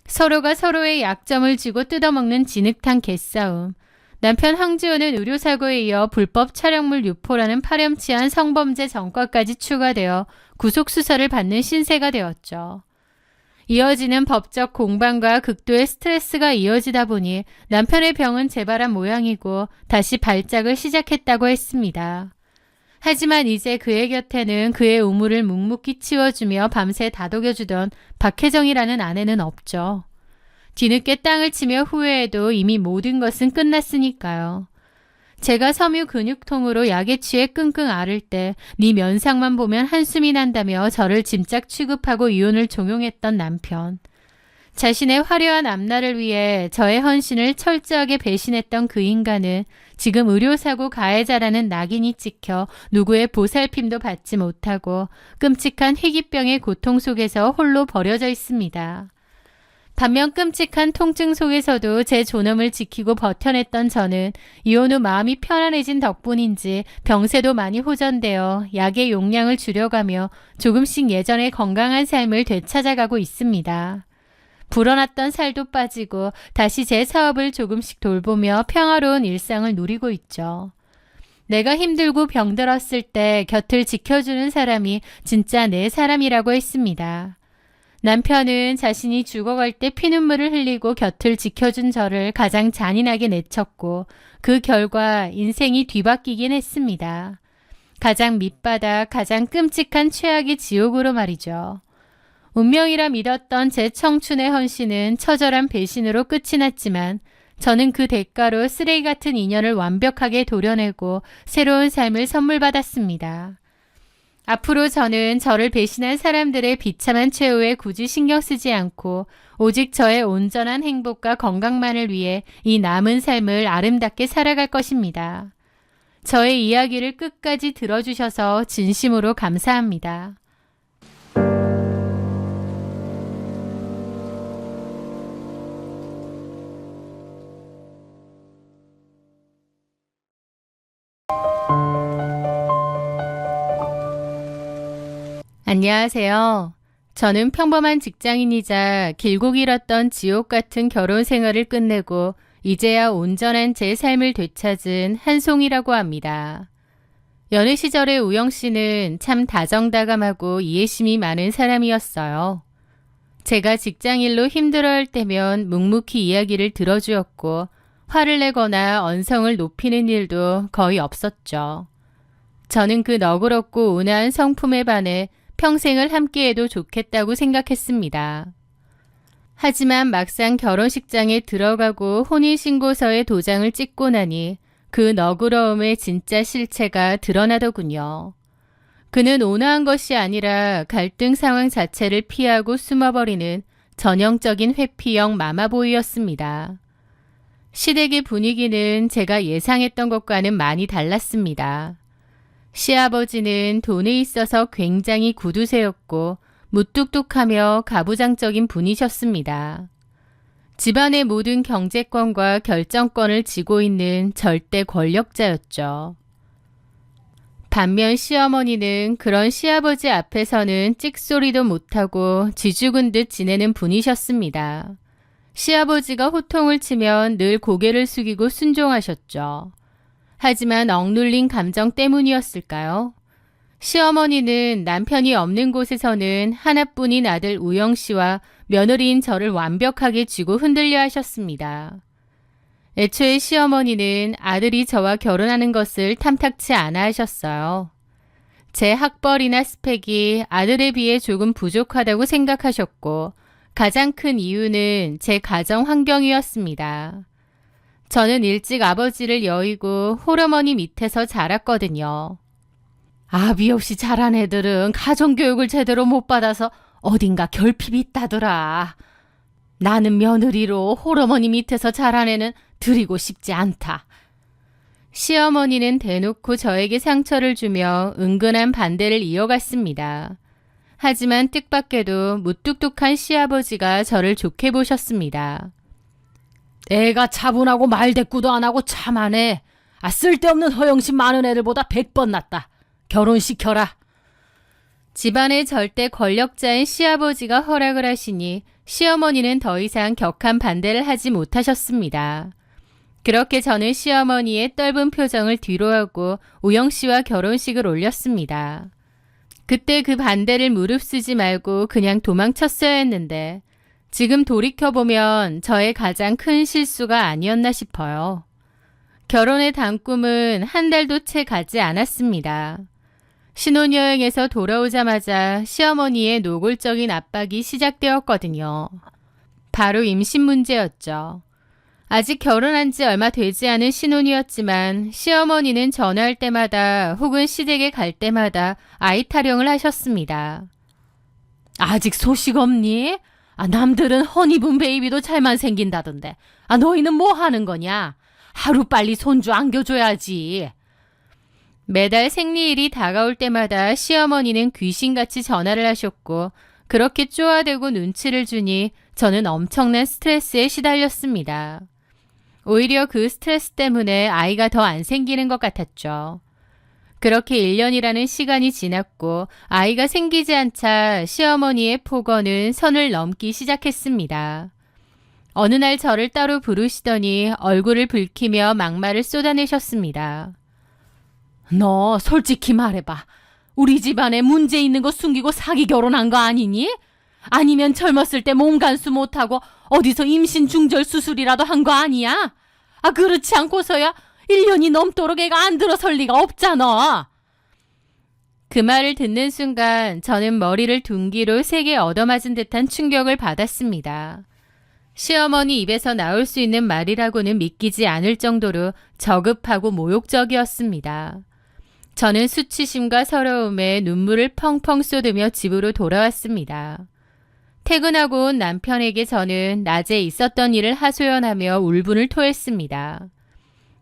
A: 서로가 서로의 약점을 쥐고 뜯어먹는 진흙탕 개싸움. 남편 황지호는 의료사고에 이어 불법 촬영물 유포라는 파렴치한 성범죄 전과까지 추가되어 구속수사를 받는 신세가 되었죠. 이어지는 법적 공방과 극도의 스트레스가 이어지다 보니 남편의 병은 재발한 모양이고 다시 발작을 시작했다고 했습니다. 하지만 이제 그의 곁에는 그의 우물을 묵묵히 치워주며 밤새 다독여주던 박혜정이라는 아내는 없죠. 뒤늦게 땅을 치며 후회해도 이미 모든 것은 끝났으니까요. 제가 섬유 근육통으로 약에 취해 끙끙 앓을 때 네 면상만 보면 한숨이 난다며 저를 짐짝 취급하고 이혼을 종용했던 남편. 자신의 화려한 앞날을 위해 저의 헌신을 철저하게 배신했던 그 인간은 지금 의료사고 가해자라는 낙인이 찍혀 누구의 보살핌도 받지 못하고 끔찍한 희귀병의 고통 속에서 홀로 버려져 있습니다. 반면 끔찍한 통증 속에서도 제 존엄을 지키고 버텨냈던 저는 이혼 후 마음이 편안해진 덕분인지 병세도 많이 호전되어 약의 용량을 줄여가며 조금씩 예전의 건강한 삶을 되찾아가고 있습니다. 불어났던 살도 빠지고 다시 제 사업을 조금씩 돌보며 평화로운 일상을 누리고 있죠. 내가 힘들고 병들었을 때 곁을 지켜주는 사람이 진짜 내 사람이라고 했습니다. 남편은 자신이 죽어갈 때 피눈물을 흘리고 곁을 지켜준 저를 가장 잔인하게 내쳤고 그 결과 인생이 뒤바뀌긴 했습니다. 가장 밑바닥, 가장 끔찍한 최악의 지옥으로 말이죠. 운명이라 믿었던 제 청춘의 헌신은 처절한 배신으로 끝이 났지만 저는 그 대가로 쓰레기 같은 인연을 완벽하게 도려내고 새로운 삶을 선물 받았습니다. 앞으로 저는 저를 배신한 사람들의 비참한 최후에 굳이 신경 쓰지 않고 오직 저의 온전한 행복과 건강만을 위해 이 남은 삶을 아름답게 살아갈 것입니다. 저의 이야기를 끝까지 들어주셔서 진심으로 감사합니다. 안녕하세요. 저는 평범한 직장인이자 길고 길었던 지옥 같은 결혼 생활을 끝내고 이제야 온전한 제 삶을 되찾은 한송이라고 합니다. 연애 시절의 우영 씨는 참 다정다감하고 이해심이 많은 사람이었어요. 제가 직장일로 힘들어할 때면 묵묵히 이야기를 들어주었고 화를 내거나 언성을 높이는 일도 거의 없었죠. 저는 그 너그럽고 온화한 성품에 반해 평생을 함께해도 좋겠다고 생각했습니다. 하지만 막상 결혼식장에 들어가고 혼인신고서에 도장을 찍고 나니 그 너그러움의 진짜 실체가 드러나더군요. 그는 온화한 것이 아니라 갈등 상황 자체를 피하고 숨어버리는 전형적인 회피형 마마보이였습니다. 시댁의 분위기는 제가 예상했던 것과는 많이 달랐습니다. 시아버지는 돈에 있어서 굉장히 구두쇠였고 무뚝뚝하며 가부장적인 분이셨습니다. 집안의 모든 경제권과 결정권을 쥐고 있는 절대 권력자였죠. 반면 시어머니는 그런 시아버지 앞에서는 찍소리도 못하고 쥐죽은 듯 지내는 분이셨습니다. 시아버지가 호통을 치면 늘 고개를 숙이고 순종하셨죠. 하지만 억눌린 감정 때문이었을까요? 시어머니는 남편이 없는 곳에서는 하나뿐인 아들 우영 씨와 며느리인 저를 완벽하게 쥐고 흔들려 하셨습니다. 애초에 시어머니는 아들이 저와 결혼하는 것을 탐탁치 않아 하셨어요. 제 학벌이나 스펙이 아들에 비해 조금 부족하다고 생각하셨고 가장 큰 이유는 제 가정 환경이었습니다. 저는 일찍 아버지를 여의고 홀어머니 밑에서 자랐거든요. 아비 없이 자란 애들은 가정교육을 제대로 못 받아서 어딘가 결핍이 있다더라. 나는 며느리로 홀어머니 밑에서 자란 애는 드리고 싶지 않다. 시어머니는 대놓고 저에게 상처를 주며 은근한 반대를 이어갔습니다. 하지만 뜻밖에도 무뚝뚝한 시아버지가 저를 좋게 보셨습니다. 애가 차분하고 말대꾸도 안 하고 참하네. 쓸데없는 허영심 많은 애들보다 100번 낫다. 결혼시켜라. 집안의 절대 권력자인 시아버지가 허락을 하시니 시어머니는 더 이상 격한 반대를 하지 못하셨습니다. 그렇게 저는 시어머니의 떫은 표정을 뒤로하고 우영 씨와 결혼식을 올렸습니다. 그때 그 반대를 무릅쓰지 말고 그냥 도망쳤어야 했는데 지금 돌이켜보면 저의 가장 큰 실수가 아니었나 싶어요. 결혼의 단꿈은 한 달도 채 가지 않았습니다. 신혼여행에서 돌아오자마자 시어머니의 노골적인 압박이 시작되었거든요. 바로 임신 문제였죠. 아직 결혼한 지 얼마 되지 않은 신혼이었지만 시어머니는 전화할 때마다 혹은 시댁에 갈 때마다 아이 타령을 하셨습니다. 아직 소식 없니? 남들은 허니문 베이비도 잘만 생긴다던데. 너희는 뭐 하는 거냐? 하루빨리 손주 안겨줘야지. 매달 생리일이 다가올 때마다 시어머니는 귀신같이 전화를 하셨고 그렇게 쪼아대고 눈치를 주니 저는 엄청난 스트레스에 시달렸습니다. 오히려 그 스트레스 때문에 아이가 더 안 생기는 것 같았죠. 그렇게 1년이라는 시간이 지났고 아이가 생기지 않자 시어머니의 폭언은 선을 넘기 시작했습니다. 어느 날 저를 따로 부르시더니 얼굴을 붉히며 막말을 쏟아내셨습니다. 너 솔직히 말해봐. 우리 집안에 문제 있는 거 숨기고 사기 결혼한 거 아니니? 아니면 젊었을 때 몸 간수 못하고 어디서 임신 중절 수술이라도 한 거 아니야? 그렇지 않고서야 1년이 넘도록 애가 안 들어설 리가 없잖아. 그 말을 듣는 순간 저는 머리를 둔기로 세게 얻어맞은 듯한 충격을 받았습니다. 시어머니 입에서 나올 수 있는 말이라고는 믿기지 않을 정도로 저급하고 모욕적이었습니다. 저는 수치심과 서러움에 눈물을 펑펑 쏟으며 집으로 돌아왔습니다. 퇴근하고 온 남편에게 저는 낮에 있었던 일을 하소연하며 울분을 토했습니다.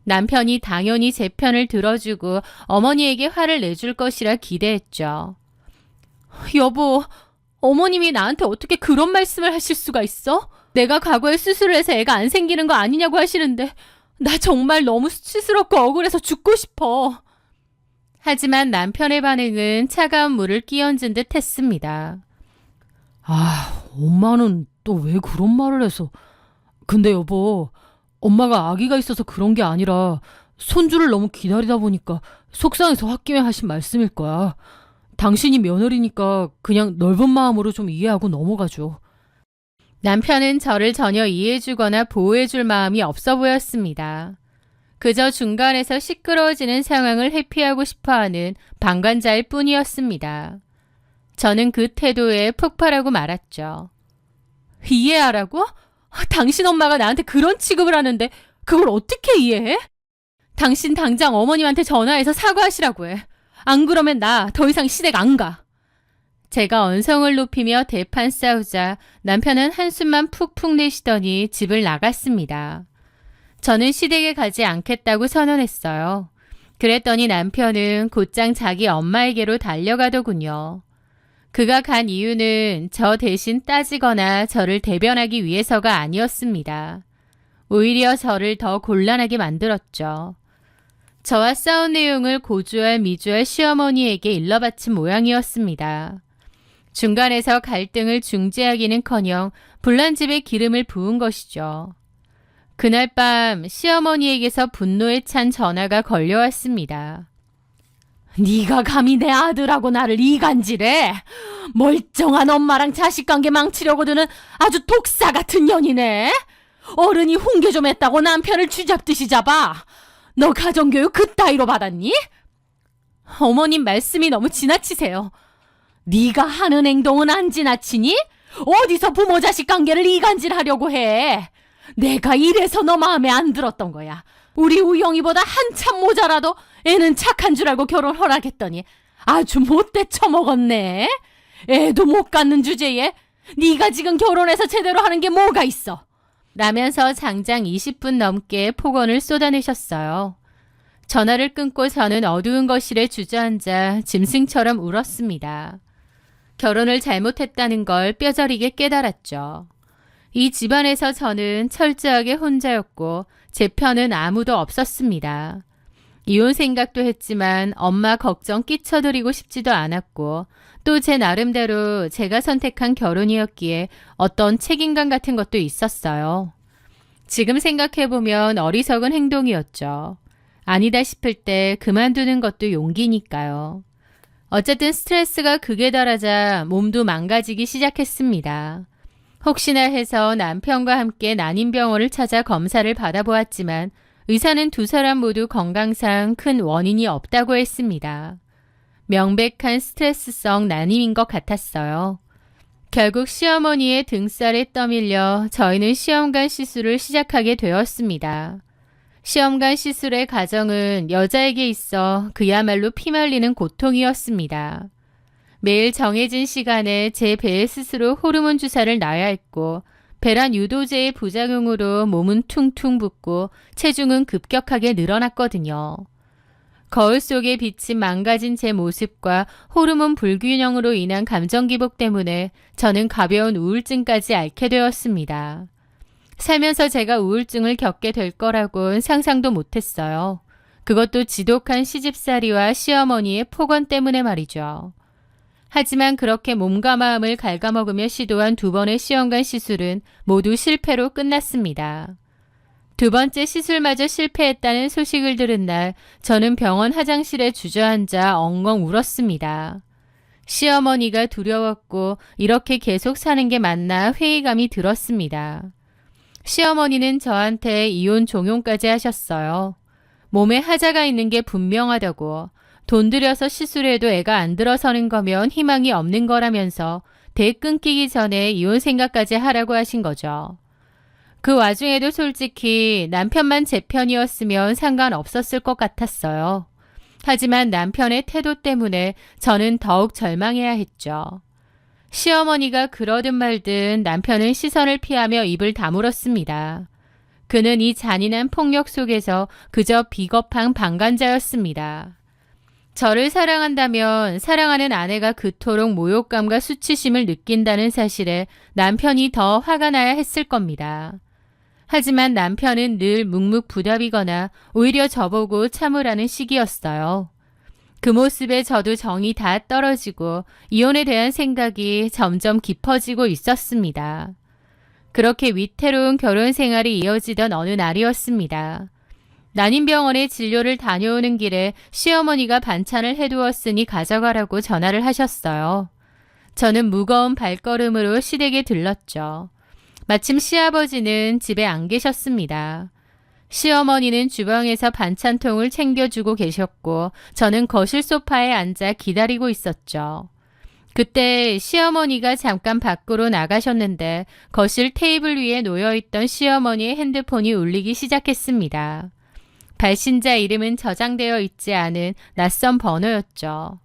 A: 남편이 당연히 제 편을 들어주고 어머니에게 화를 내줄 것이라 기대했죠. 여보, 어머님이 나한테 어떻게 그런 말씀을 하실 수가 있어? 내가 과거에 수술을 해서 애가 안 생기는 거 아니냐고 하시는데 나 정말 너무 수치스럽고 억울해서 죽고 싶어. 하지만 남편의 반응은 차가운 물을 끼얹은 듯 했습니다.
B: 엄마는 또 왜 그런 말을 해서. 근데 여보, 엄마가 아기가 있어서 그런 게 아니라 손주를 너무 기다리다 보니까 속상해서 홧김에 하신 말씀일 거야. 당신이 며느리니까 그냥 넓은 마음으로 좀 이해하고 넘어가줘.
A: 남편은 저를 전혀 이해해주거나 보호해줄 마음이 없어 보였습니다. 그저 중간에서 시끄러워지는 상황을 회피하고 싶어하는 방관자일 뿐이었습니다. 저는 그 태도에 폭발하고 말았죠. 이해하라고? 당신 엄마가 나한테 그런 취급을 하는데 그걸 어떻게 이해해? 당신 당장 어머님한테 전화해서 사과하시라고 해. 안 그러면 나 더 이상 시댁 안 가. 제가 언성을 높이며 대판 싸우자 남편은 한숨만 푹푹 내쉬더니 집을 나갔습니다. 저는 시댁에 가지 않겠다고 선언했어요. 그랬더니 남편은 곧장 자기 엄마에게로 달려가더군요. 그가 간 이유는 저 대신 따지거나 저를 대변하기 위해서가 아니었습니다. 오히려 저를 더 곤란하게 만들었죠. 저와 싸운 내용을 고주할 미주할 시어머니에게 일러바친 모양이었습니다. 중간에서 갈등을 중재하기는커녕 불난집에 기름을 부은 것이죠. 그날 밤 시어머니에게서 분노에 찬 전화가 걸려왔습니다. 네가 감히 내 아들하고 나를 이간질해? 멀쩡한 엄마랑 자식관계 망치려고 드는 아주 독사 같은 년이네. 어른이 훈계 좀 했다고 남편을 쥐잡듯이 잡아. 너 가정교육 그따위로 받았니? 어머님 말씀이 너무 지나치세요. 네가 하는 행동은 안 지나치니? 어디서 부모 자식 관계를 이간질하려고 해? 내가 이래서 너 마음에 안 들었던 거야. 우리 우영이보다 한참 모자라도 애는 착한 줄 알고 결혼 허락했더니 아주 못돼 처먹었네. 애도 못 갖는 주제에 네가 지금 결혼해서 제대로 하는 게 뭐가 있어? 라면서 장장 20분 넘게 폭언을 쏟아내셨어요. 전화를 끊고 저는 어두운 거실에 주저앉아 짐승처럼 울었습니다. 결혼을 잘못했다는 걸 뼈저리게 깨달았죠. 이 집안에서 저는 철저하게 혼자였고 제 편은 아무도 없었습니다. 이혼 생각도 했지만 엄마 걱정 끼쳐드리고 싶지도 않았고 또 제 나름대로 제가 선택한 결혼이었기에 어떤 책임감 같은 것도 있었어요. 지금 생각해보면 어리석은 행동이었죠. 아니다 싶을 때 그만두는 것도 용기니까요. 어쨌든 스트레스가 극에 달하자 몸도 망가지기 시작했습니다. 혹시나 해서 남편과 함께 난임병원을 찾아 검사를 받아보았지만 의사는 두 사람 모두 건강상 큰 원인이 없다고 했습니다. 명백한 스트레스성 난임인 것 같았어요. 결국 시어머니의 등살에 떠밀려 저희는 시험관 시술을 시작하게 되었습니다. 시험관 시술의 과정은 여자에게 있어 그야말로 피말리는 고통이었습니다. 매일 정해진 시간에 제 배에 스스로 호르몬 주사를 놔야 했고 배란 유도제의 부작용으로 몸은 퉁퉁 붓고 체중은 급격하게 늘어났거든요. 거울 속에 비친 망가진 제 모습과 호르몬 불균형으로 인한 감정 기복 때문에 저는 가벼운 우울증까지 앓게 되었습니다. 살면서 제가 우울증을 겪게 될 거라고는 상상도 못했어요. 그것도 지독한 시집살이와 시어머니의 폭언 때문에 말이죠. 하지만 그렇게 몸과 마음을 갉아먹으며 시도한 두 번의 시험관 시술은 모두 실패로 끝났습니다. 두 번째 시술마저 실패했다는 소식을 들은 날 저는 병원 화장실에 주저앉아 엉엉 울었습니다. 시어머니가 두려웠고 이렇게 계속 사는 게 맞나 회의감이 들었습니다. 시어머니는 저한테 이혼 종용까지 하셨어요. 몸에 하자가 있는 게 분명하다고 돈 들여서 시술해도 애가 안 들어서는 거면 희망이 없는 거라면서 대 끊기기 전에 이혼 생각까지 하라고 하신 거죠. 그 와중에도 솔직히 남편만 제 편이었으면 상관없었을 것 같았어요. 하지만 남편의 태도 때문에 저는 더욱 절망해야 했죠. 시어머니가 그러든 말든 남편은 시선을 피하며 입을 다물었습니다. 그는 이 잔인한 폭력 속에서 그저 비겁한 방관자였습니다. 저를 사랑한다면 사랑하는 아내가 그토록 모욕감과 수치심을 느낀다는 사실에 남편이 더 화가 나야 했을 겁니다. 하지만 남편은 늘 묵묵부답이거나 오히려 저보고 참으라는 식이었어요. 그 모습에 저도 정이 다 떨어지고 이혼에 대한 생각이 점점 깊어지고 있었습니다. 그렇게 위태로운 결혼 생활이 이어지던 어느 날이었습니다. 난임병원에 진료를 다녀오는 길에 시어머니가 반찬을 해두었으니 가져가라고 전화를 하셨어요. 저는 무거운 발걸음으로 시댁에 들렀죠. 마침 시아버지는 집에 안 계셨습니다. 시어머니는 주방에서 반찬통을 챙겨주고 계셨고 저는 거실 소파에 앉아 기다리고 있었죠. 그때 시어머니가 잠깐 밖으로 나가셨는데 거실 테이블 위에 놓여있던 시어머니의 핸드폰이 울리기 시작했습니다. 발신자 이름은 저장되어 있지 않은 낯선 번호였죠.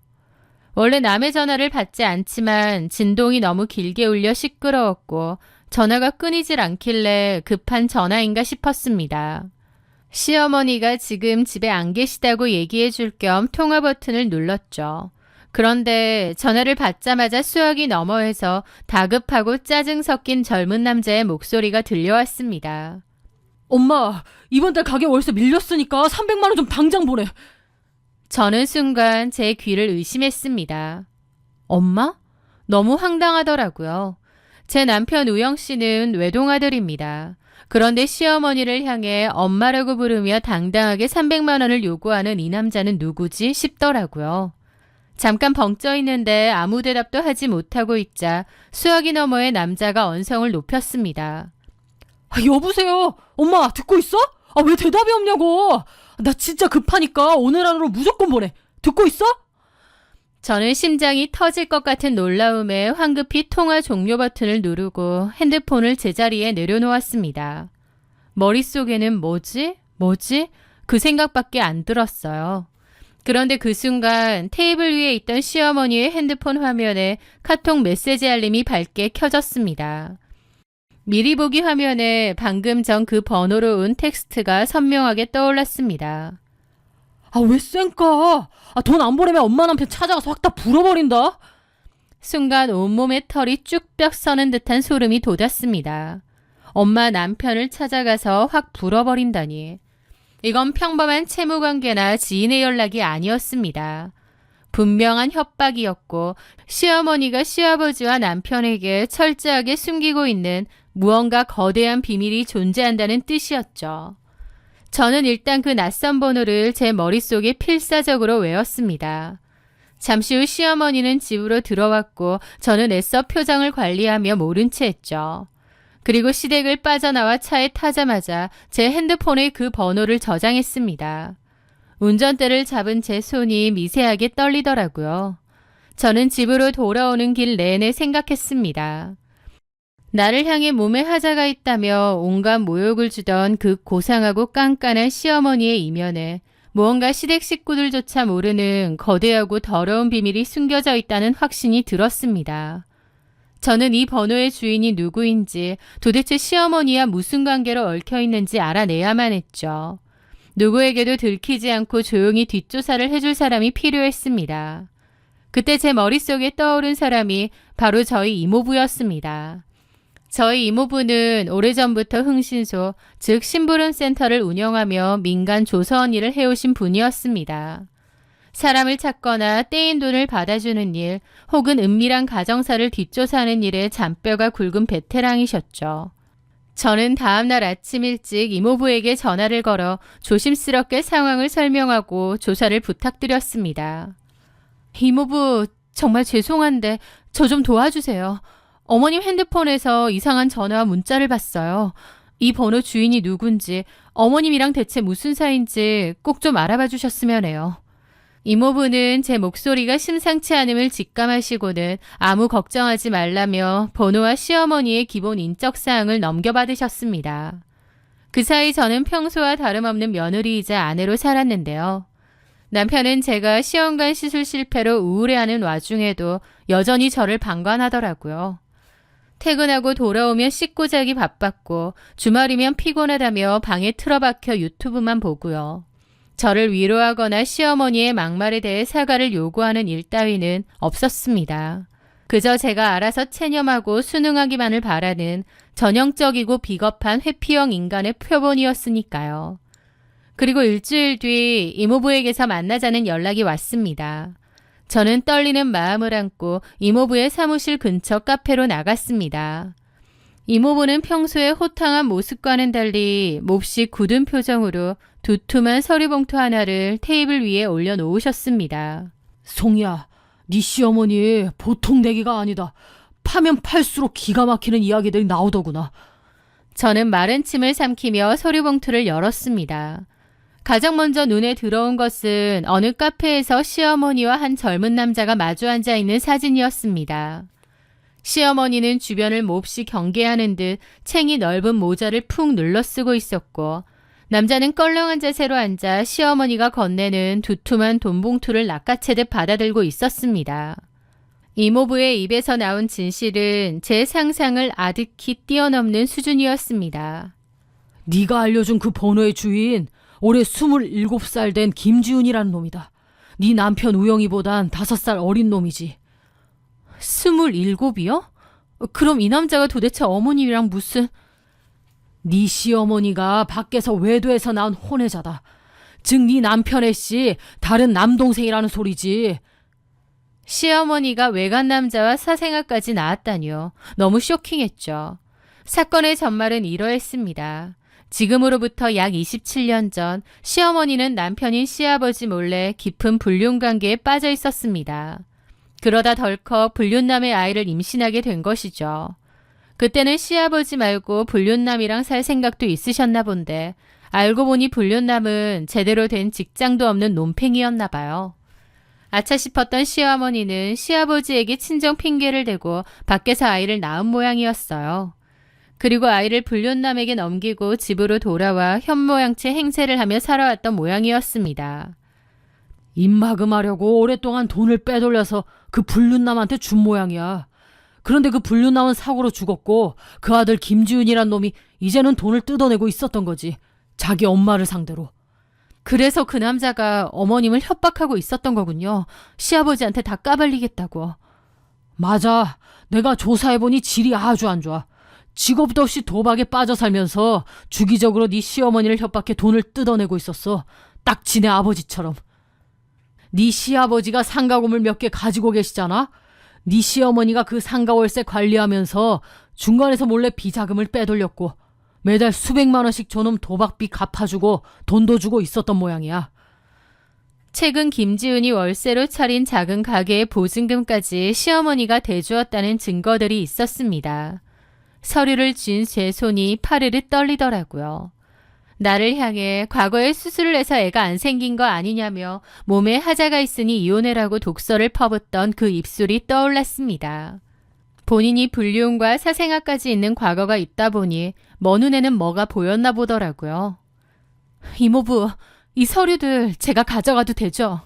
A: 원래 남의 전화를 받지 않지만 진동이 너무 길게 울려 시끄러웠고 전화가 끊이질 않길래 급한 전화인가 싶었습니다. 시어머니가 지금 집에 안 계시다고 얘기해 줄 겸 통화 버튼을 눌렀죠. 그런데 전화를 받자마자 수화기 너머에서 다급하고 짜증 섞인 젊은 남자의 목소리가 들려왔습니다.
B: 엄마, 이번 달 가게 월세 밀렸으니까 300만 원 좀 당장 보내.
A: 저는 순간 제 귀를 의심했습니다. 엄마? 너무 황당하더라고요. 제 남편 우영 씨는 외동아들입니다. 그런데 시어머니를 향해 엄마라고 부르며 당당하게 300만 원을 요구하는 이 남자는 누구지 싶더라고요. 잠깐 벙쪄 있는데 아무 대답도 하지 못하고 있자 수화기 너머의 남자가 언성을 높였습니다.
B: 여보세요? 엄마, 듣고 있어? 왜 대답이 없냐고? 나 진짜 급하니까 오늘 안으로 무조건 보내. 듣고 있어?
A: 저는 심장이 터질 것 같은 놀라움에 황급히 통화 종료 버튼을 누르고 핸드폰을 제자리에 내려놓았습니다. 머릿속에는 뭐지? 그 생각밖에 안 들었어요. 그런데 그 순간 테이블 위에 있던 시어머니의 핸드폰 화면에 카톡 메시지 알림이 밝게 켜졌습니다. 미리 보기 화면에 방금 전 그 번호로 온 텍스트가 선명하게 떠올랐습니다.
B: 왜 쌩까? 돈 안 보내면 엄마 남편 찾아가서 확 다 불어버린다.
A: 순간 온몸에 털이 쭉쭉 서는 듯한 소름이 돋았습니다. 엄마 남편을 찾아가서 확 불어버린다니. 이건 평범한 채무관계나 지인의 연락이 아니었습니다. 분명한 협박이었고 시어머니가 시아버지와 남편에게 철저하게 숨기고 있는 무언가 거대한 비밀이 존재한다는 뜻이었죠. 저는 일단 그 낯선 번호를 제 머릿속에 필사적으로 외웠습니다. 잠시 후 시어머니는 집으로 들어왔고 저는 애써 표정을 관리하며 모른 채 했죠. 그리고 시댁을 빠져나와 차에 타자마자 제 핸드폰에 그 번호를 저장했습니다. 운전대를 잡은 제 손이 미세하게 떨리더라고요. 저는 집으로 돌아오는 길 내내 생각했습니다. 나를 향해 몸에 하자가 있다며 온갖 모욕을 주던 그 고상하고 깐깐한 시어머니의 이면에 무언가 시댁 식구들조차 모르는 거대하고 더러운 비밀이 숨겨져 있다는 확신이 들었습니다. 저는 이 번호의 주인이 누구인지 도대체 시어머니와 무슨 관계로 얽혀 있는지 알아내야만 했죠. 누구에게도 들키지 않고 조용히 뒷조사를 해줄 사람이 필요했습니다. 그때 제 머릿속에 떠오른 사람이 바로 저희 이모부였습니다. 저희 이모부는 오래전부터 흥신소, 즉 심부름센터를 운영하며 민간 조서원 일을 해오신 분이었습니다. 사람을 찾거나 떼인 돈을 받아주는 일, 혹은 은밀한 가정사를 뒷조사하는 일에 잔뼈가 굵은 베테랑이셨죠. 저는 다음날 아침 일찍 이모부에게 전화를 걸어 조심스럽게 상황을 설명하고 조사를 부탁드렸습니다. 이모부, 정말 죄송한데 저 좀 도와주세요. 어머님 핸드폰에서 이상한 전화와 문자를 봤어요. 이 번호 주인이 누군지, 어머님이랑 대체 무슨 사이인지 꼭 좀 알아봐 주셨으면 해요. 이모부는 제 목소리가 심상치 않음을 직감하시고는 아무 걱정하지 말라며 번호와 시어머니의 기본 인적사항을 넘겨받으셨습니다. 그 사이 저는 평소와 다름없는 며느리이자 아내로 살았는데요. 남편은 제가 시험관 시술 실패로 우울해하는 와중에도 여전히 저를 방관하더라고요. 퇴근하고 돌아오면 씻고 자기 바빴고 주말이면 피곤하다며 방에 틀어박혀 유튜브만 보고요. 저를 위로하거나 시어머니의 막말에 대해 사과를 요구하는 일 따위는 없었습니다. 그저 제가 알아서 체념하고 순응하기만을 바라는 전형적이고 비겁한 회피형 인간의 표본이었으니까요. 그리고 일주일 뒤 이모부에게서 만나자는 연락이 왔습니다. 저는 떨리는 마음을 안고 이모부의 사무실 근처 카페로 나갔습니다. 이모부는 평소의 호탕한 모습과는 달리 몹시 굳은 표정으로 두툼한 서류봉투 하나를 테이블 위에 올려놓으셨습니다.
B: 송이야, 네 시어머니 보통 내기가 아니다. 파면 팔수록 기가 막히는 이야기들이 나오더구나.
A: 저는 마른 침을 삼키며 서류봉투를 열었습니다. 가장 먼저 눈에 들어온 것은 어느 카페에서 시어머니와 한 젊은 남자가 마주 앉아 있는 사진이었습니다. 시어머니는 주변을 몹시 경계하는 듯 챙이 넓은 모자를 푹 눌러 쓰고 있었고 남자는 껄렁한 자세로 앉아 시어머니가 건네는 두툼한 돈봉투를 낚아채듯 받아들고 있었습니다. 이모부의 입에서 나온 진실은 제 상상을 아득히 뛰어넘는 수준이었습니다.
B: 네가 알려준 그 번호의 주인 올해 27살 된 김지훈이라는 놈이다. 네 남편 우영이보단 5살 어린 놈이지.
A: 27이요? 그럼 이 남자가 도대체 어머님이랑 무슨...
B: 네 시어머니가 밖에서 외도에서 나온 혼외자다. 즉 네 남편의 씨 다른 남동생이라는 소리지.
A: 시어머니가 외간 남자와 사생아까지 낳았다니요. 너무 쇼킹했죠. 사건의 전말은 이러했습니다. 지금으로부터 약 27년 전 시어머니는 남편인 시아버지 몰래 깊은 불륜관계에 빠져 있었습니다. 그러다 덜컥 불륜남의 아이를 임신하게 된 것이죠. 그때는 시아버지 말고 불륜남이랑 살 생각도 있으셨나 본데 알고 보니 불륜남은 제대로 된 직장도 없는 논팽이였나 봐요. 아차 싶었던 시어머니는 시아버지에게 친정 핑계를 대고 밖에서 아이를 낳은 모양이었어요. 그리고 아이를 불륜남에게 넘기고 집으로 돌아와 현모양처 행세를 하며 살아왔던 모양이었습니다.
B: 입막음하려고 오랫동안 돈을 빼돌려서 그 불륜남한테 준 모양이야. 그런데 그 불륜남은 사고로 죽었고 그 아들 김지훈이란 놈이 이제는 돈을 뜯어내고 있었던 거지. 자기 엄마를 상대로.
A: 그래서 그 남자가 어머님을 협박하고 있었던 거군요. 시아버지한테 다 까발리겠다고.
B: 맞아. 내가 조사해보니 질이 아주 안 좋아. 직업도 없이 도박에 빠져 살면서 주기적으로 네 시어머니를 협박해 돈을 뜯어내고 있었어. 딱 지네 아버지처럼. 네 시아버지가 상가금을 몇 개 가지고 계시잖아. 네 시어머니가 그 상가 월세 관리하면서 중간에서 몰래 비자금을 빼돌렸고 매달 수백만 원씩 저놈 도박비 갚아주고 돈도 주고 있었던 모양이야.
A: 최근 김지훈이 월세로 차린 작은 가게의 보증금까지 시어머니가 대주었다는 증거들이 있었습니다. 서류를 쥔 제 손이 파르르 떨리더라고요. 나를 향해 과거에 수술을 해서 애가 안 생긴 거 아니냐며 몸에 하자가 있으니 이혼해라고 독서를 퍼붓던 그 입술이 떠올랐습니다. 본인이 불륜과 사생아까지 있는 과거가 있다 보니 먼 눈에는 뭐가 보였나 보더라고요. 이모부, 이 서류들 제가 가져가도 되죠?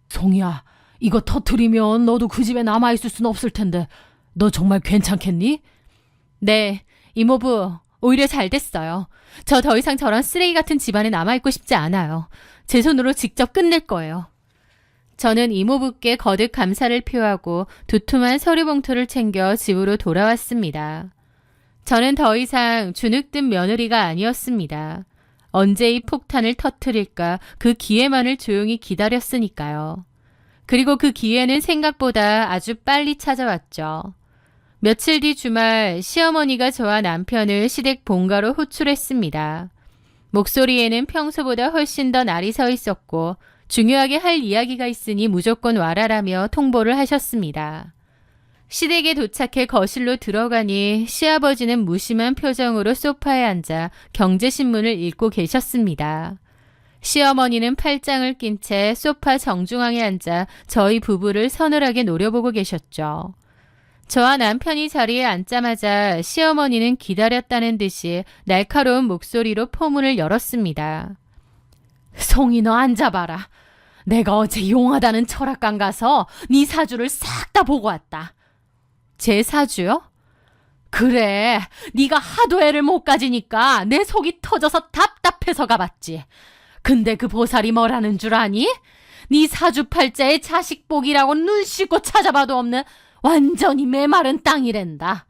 B: 송이야, 이거 터트리면 너도 그 집에 남아있을 순 없을 텐데 너 정말 괜찮겠니?
A: 네, 이모부, 오히려 잘 됐어요. 저 더 이상 저런 쓰레기 같은 집안에 남아있고 싶지 않아요. 제 손으로 직접 끝낼 거예요. 저는 이모부께 거듭 감사를 표하고 두툼한 서류 봉투를 챙겨 집으로 돌아왔습니다. 저는 더 이상 주눅든 며느리가 아니었습니다. 언제 이 폭탄을 터뜨릴까 그 기회만을 조용히 기다렸으니까요. 그리고 그 기회는 생각보다 아주 빨리 찾아왔죠. 며칠 뒤 주말 시어머니가 저와 남편을 시댁 본가로 호출했습니다. 목소리에는 평소보다 훨씬 더 날이 서 있었고 중요하게 할 이야기가 있으니 무조건 와라라며 통보를 하셨습니다. 시댁에 도착해 거실로 들어가니 시아버지는 무심한 표정으로 소파에 앉아 경제신문을 읽고 계셨습니다. 시어머니는 팔짱을 낀 채 소파 정중앙에 앉아 저희 부부를 서늘하게 노려보고 계셨죠. 저와 남편이 자리에 앉자마자 시어머니는 기다렸다는 듯이 날카로운 목소리로 포문을 열었습니다.
B: 송이 너 앉아봐라. 내가 어제 용하다는 철학관 가서 네 사주를 싹 다 보고 왔다.
A: 제 사주요?
B: 그래, 네가 하도 애를 못 가지니까 내 속이 터져서 답답해서 가봤지. 근데 그 보살이 뭐라는 줄 아니? 네 사주팔자에 자식복이라고 눈 씻고 찾아봐도 없는 완전히 메마른 땅이란다.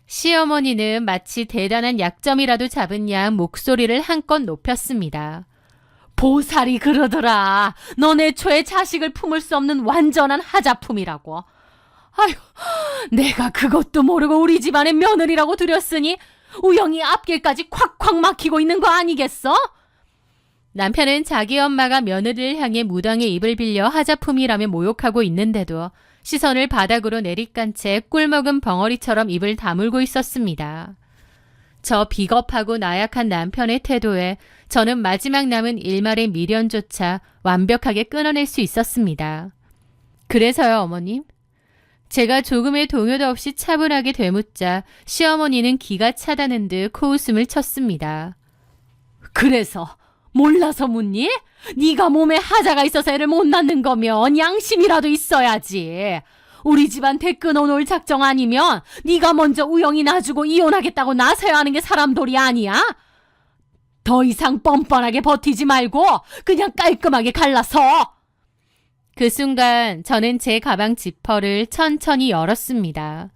A: 시어머니는 마치 대단한 약점이라도 잡은 양 목소리를 한껏 높였습니다.
B: 보살이 그러더라. 너네 초에 자식을 품을 수 없는 완전한 하자품이라고. 아휴, 내가 그것도 모르고 우리 집안의 며느리라고 들였으니 우영이 앞길까지 콱콱 막히고 있는 거 아니겠어?
A: 남편은 자기 엄마가 며느리를 향해 무당의 입을 빌려 하자품이라며 모욕하고 있는데도 시선을 바닥으로 내리깐 채 꿀먹은 벙어리처럼 입을 다물고 있었습니다. 저 비겁하고 나약한 남편의 태도에 저는 마지막 남은 일말의 미련조차 완벽하게 끊어낼 수 있었습니다. 그래서요, 어머님? 제가 조금의 동요도 없이 차분하게 되묻자 시어머니는 기가 차다는 듯 코웃음을 쳤습니다. 그래서 몰라서 묻니? 네가 몸에 하자가 있어서 애를 못 낳는 거면 양심이라도 있어야지. 우리 집안 대 끊어놓을 작정 아니면 네가 먼저 우영이 놔주고 이혼하겠다고 나서야 하는 게 사람돌이 아니야? 더 이상 뻔뻔하게 버티지 말고 그냥 깔끔하게 갈라서. 그 순간 저는 제 가방 지퍼를 천천히 열었습니다.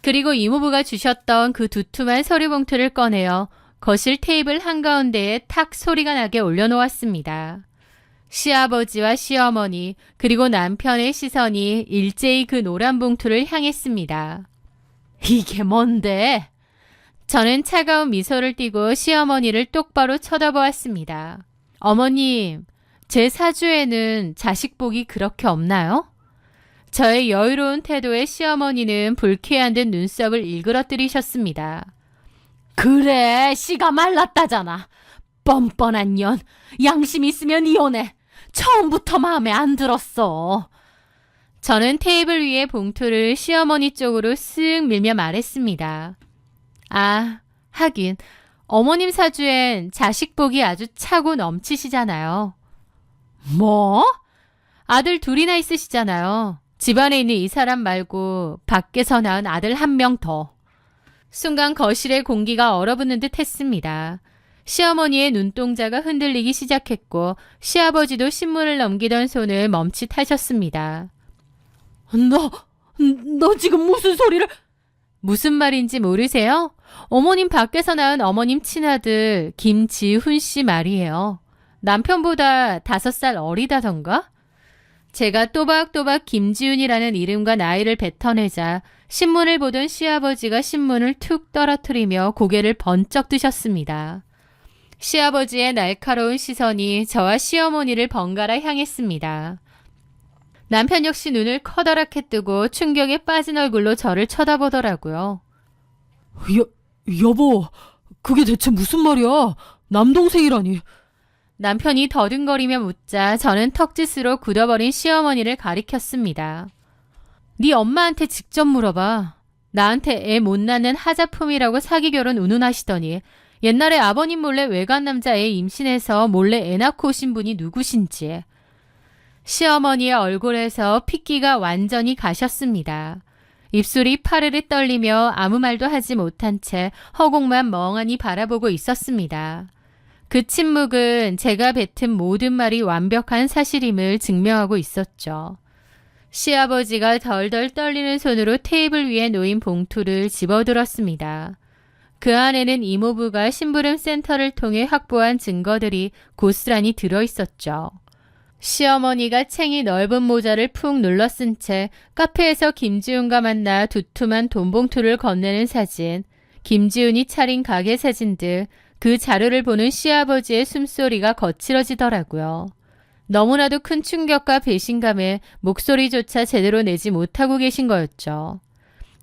A: 그리고 이모부가 주셨던 그 두툼한 서류 봉투를 꺼내어 거실 테이블 한가운데에 탁 소리가 나게 올려놓았습니다. 시아버지와 시어머니 그리고 남편의 시선이 일제히 그 노란 봉투를 향했습니다. 이게 뭔데? 저는 차가운 미소를 띠고 시어머니를 똑바로 쳐다보았습니다. 어머님, 제 사주에는 자식복이 그렇게 없나요? 저의 여유로운 태도에 시어머니는 불쾌한 듯 눈썹을 일그러뜨리셨습니다. 그래, 씨가 말랐다잖아. 뻔뻔한 년, 양심 있으면 이혼해. 처음부터 마음에 안 들었어. 저는 테이블 위에 봉투를 시어머니 쪽으로 쓱 밀며 말했습니다. 아, 하긴 어머님 사주엔 자식복이 아주 차고 넘치시잖아요. 뭐? 아들 둘이나 있으시잖아요. 집안에 있는 이 사람 말고 밖에서 낳은 아들 한 명 더. 순간 거실의 공기가 얼어붙는 듯 했습니다. 시어머니의 눈동자가 흔들리기 시작했고 시아버지도 신문을 넘기던 손을 멈칫하셨습니다. 너 지금 무슨 소리를... 무슨 말인지 모르세요? 어머님 밖에서 낳은 어머님 친아들 김지훈 씨 말이에요. 남편보다 5살 어리다던가? 제가 또박또박 김지훈이라는 이름과 나이를 뱉어내자 신문을 보던 시아버지가 신문을 툭 떨어뜨리며 고개를 번쩍 드셨습니다. 시아버지의 날카로운 시선이 저와 시어머니를 번갈아 향했습니다. 남편 역시 눈을 커다랗게 뜨고 충격에 빠진 얼굴로 저를 쳐다보더라고요.
B: 여보, 그게 대체 무슨 말이야? 남동생이라니.
A: 남편이 더듬거리며 묻자 저는 턱짓으로 굳어버린 시어머니를 가리켰습니다. 네 엄마한테 직접 물어봐. 나한테 애 못 낳는 하자품이라고 사기 결혼 운운하시더니 옛날에 아버님 몰래 외간 남자애 임신해서 몰래 애 낳고 오신 분이 누구신지. 시어머니의 얼굴에서 핏기가 완전히 가셨습니다. 입술이 파르르 떨리며 아무 말도 하지 못한 채 허공만 멍하니 바라보고 있었습니다. 그 침묵은 제가 뱉은 모든 말이 완벽한 사실임을 증명하고 있었죠. 시아버지가 덜덜 떨리는 손으로 테이블 위에 놓인 봉투를 집어들었습니다. 그 안에는 이모부가 심부름 센터를 통해 확보한 증거들이 고스란히 들어있었죠. 시어머니가 챙이 넓은 모자를 푹 눌러쓴 채 카페에서 김지훈과 만나 두툼한 돈봉투를 건네는 사진, 김지훈이 차린 가게 사진 등 그 자료를 보는 시아버지의 숨소리가 거칠어지더라고요. 너무나도 큰 충격과 배신감에 목소리조차 제대로 내지 못하고 계신 거였죠.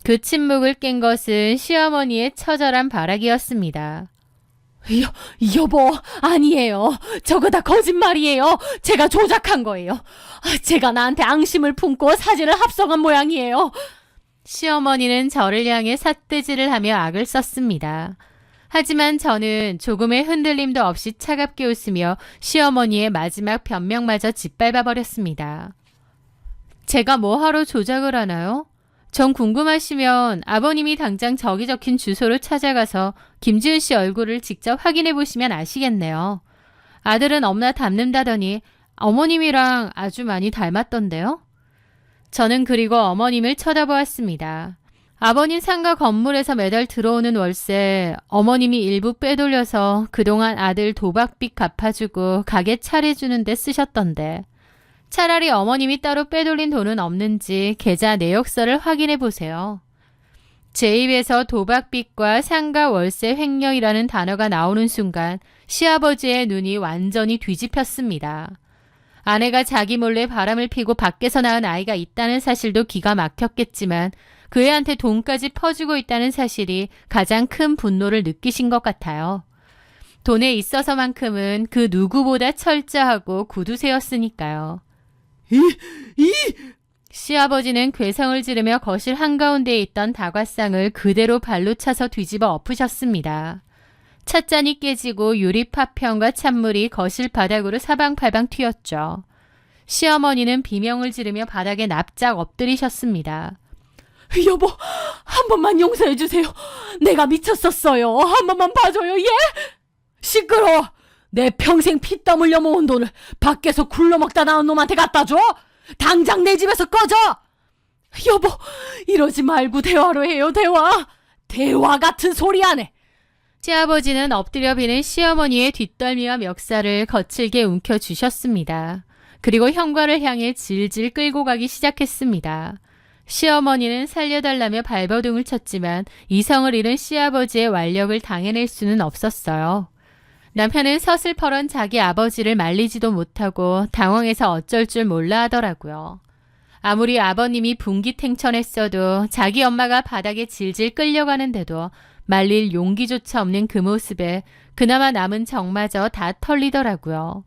A: 그 침묵을 깬 것은 시어머니의 처절한 발악이었습니다. 여보, 아니에요. 저거 다 거짓말이에요. 제가 조작한 거예요. 제가 나한테 앙심을 품고 사진을 합성한 모양이에요. 시어머니는 저를 향해 삿대질을 하며 악을 썼습니다. 하지만 저는 조금의 흔들림도 없이 차갑게 웃으며 시어머니의 마지막 변명마저 짓밟아 버렸습니다. 제가 뭐하러 조작을 하나요? 전 궁금하시면 아버님이 당장 저기 적힌 주소로 찾아가서 김지훈 씨 얼굴을 직접 확인해 보시면 아시겠네요. 아들은 엄마 닮는다더니 어머님이랑 아주 많이 닮았던데요. 저는 그리고 어머님을 쳐다보았습니다. 아버님 상가 건물에서 매달 들어오는 월세 어머님이 일부 빼돌려서 그동안 아들 도박빚 갚아주고 가게 차려주는 데 쓰셨던데 차라리 어머님이 따로 빼돌린 돈은 없는지 계좌 내역서를 확인해 보세요. 제 입에서 도박빚과 상가 월세 횡령이라는 단어가 나오는 순간 시아버지의 눈이 완전히 뒤집혔습니다. 아내가 자기 몰래 바람을 피고 밖에서 낳은 아이가 있다는 사실도 기가 막혔겠지만 그 애한테 돈까지 퍼주고 있다는 사실이 가장 큰 분노를 느끼신 것 같아요. 돈에 있어서만큼은 그 누구보다 철저하고 구두쇠였으니까요. 시아버지는 괴성을 지르며 거실 한가운데에 있던 다과상을 그대로 발로 차서 뒤집어 엎으셨습니다. 찻잔이 깨지고 유리 파편과 찬물이 거실 바닥으로 사방팔방 튀었죠. 시어머니는 비명을 지르며 바닥에 납작 엎드리셨습니다.
B: 여보, 한 번만 용서해 주세요. 내가 미쳤었어요. 한 번만 봐줘요. 예? 시끄러워. 내 평생 피땀 흘려 모은 돈을 밖에서 굴러먹다 나온 놈한테 갖다 줘. 당장 내 집에서 꺼져. 여보, 이러지 말고 대화로 해요. 대화 같은 소리 안 해.
A: 시아버지는 엎드려 비는 시어머니의 뒷덜미와 멱살을 거칠게 움켜쥐셨습니다. 그리고 현관을 향해 질질 끌고 가기 시작했습니다. 시어머니는 살려달라며 발버둥을 쳤지만 이성을 잃은 시아버지의 완력을 당해낼 수는 없었어요. 남편은 서슬퍼런 자기 아버지를 말리지도 못하고 당황해서 어쩔 줄 몰라 하더라고요. 아무리 아버님이 분기탱천했어도 자기 엄마가 바닥에 질질 끌려가는데도 말릴 용기조차 없는 그 모습에 그나마 남은 정마저 다 털리더라고요.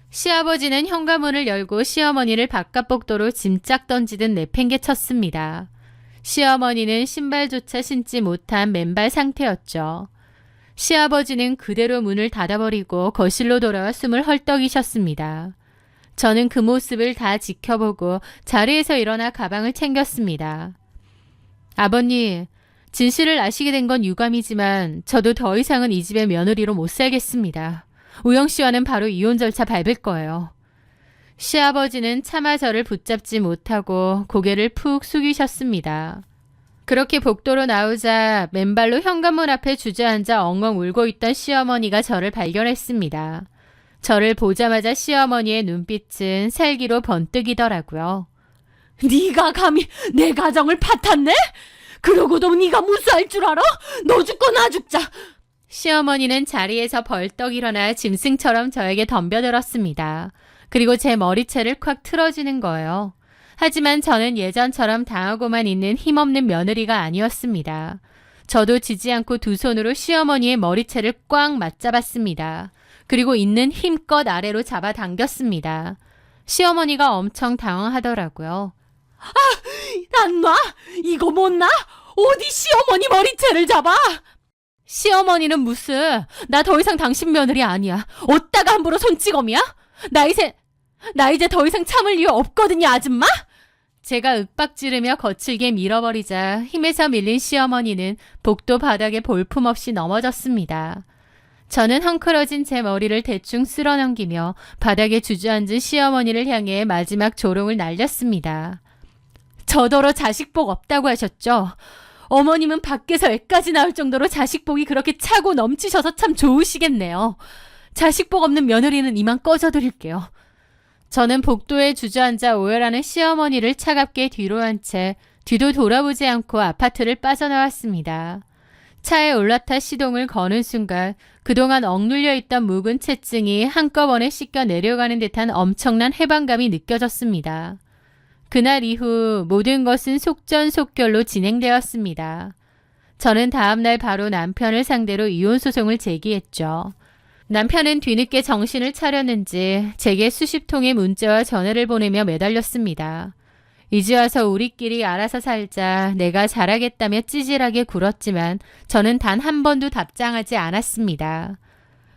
A: 시아버지는 현관문을 열고 시어머니를 바깥복도로 짐짝 던지듯 내팽개쳤습니다. 시어머니는 신발조차 신지 못한 맨발 상태였죠. 시아버지는 그대로 문을 닫아버리고 거실로 돌아와 숨을 헐떡이셨습니다. 저는 그 모습을 다 지켜보고 자리에서 일어나 가방을 챙겼습니다. 아버님, 진실을 아시게 된 건 유감이지만 저도 더 이상은 이 집의 며느리로 못 살겠습니다. 우영 씨와는 바로 이혼 절차 밟을 거예요. 시아버지는 차마 저를 붙잡지 못하고 고개를 푹 숙이셨습니다. 그렇게 복도로 나오자 맨발로 현관문 앞에 주저앉아 엉엉 울고 있던 시어머니가 저를 발견했습니다. 저를 보자마자 시어머니의 눈빛은 살기로 번뜩이더라고요.
B: 네가 감히 내 가정을 파탄내? 그러고도 네가 무수할 줄 알아? 너 죽고 나 죽자.
A: 시어머니는 자리에서 벌떡 일어나 짐승처럼 저에게 덤벼들었습니다. 그리고 제 머리채를 콱 틀어지는 거예요. 하지만 저는 예전처럼 당하고만 있는 힘없는 며느리가 아니었습니다. 저도 지지 않고 두 손으로 시어머니의 머리채를 꽉 맞잡았습니다. 그리고 있는 힘껏 아래로 잡아당겼습니다. 시어머니가 엄청 당황하더라고요.
B: 안 놔? 이거 못 놔? 어디 시어머니 머리채를 잡아?
A: 시어머니는 무슨, 나 더 이상 당신 며느리 아니야. 어디다가 함부로 손찌검이야? 나 이제 더 이상 참을 이유 없거든요, 아줌마? 제가 윽박 지르며 거칠게 밀어버리자 힘에서 밀린 시어머니는 복도 바닥에 볼품없이 넘어졌습니다. 저는 헝클어진 제 머리를 대충 쓸어넘기며 바닥에 주저앉은 시어머니를 향해 마지막 조롱을 날렸습니다. 저더러 자식복 없다고 하셨죠? 어머님은 밖에서 애까지 나올 정도로 자식복이 그렇게 차고 넘치셔서 참 좋으시겠네요. 자식복 없는 며느리는 이만 꺼져드릴게요. 저는 복도에 주저앉아 오열하는 시어머니를 차갑게 뒤로 한 채 뒤도 돌아보지 않고 아파트를 빠져나왔습니다. 차에 올라타 시동을 거는 순간 그동안 억눌려 있던 묵은 체증이 한꺼번에 씻겨 내려가는 듯한 엄청난 해방감이 느껴졌습니다. 그날 이후 모든 것은 속전속결로 진행되었습니다. 저는 다음날 바로 남편을 상대로 이혼소송을 제기했죠. 남편은 뒤늦게 정신을 차렸는지 제게 수십 통의 문자와 전화를 보내며 매달렸습니다. 이제 와서 우리끼리 알아서 살자, 내가 잘하겠다며 찌질하게 굴었지만 저는 단 한 번도 답장하지 않았습니다.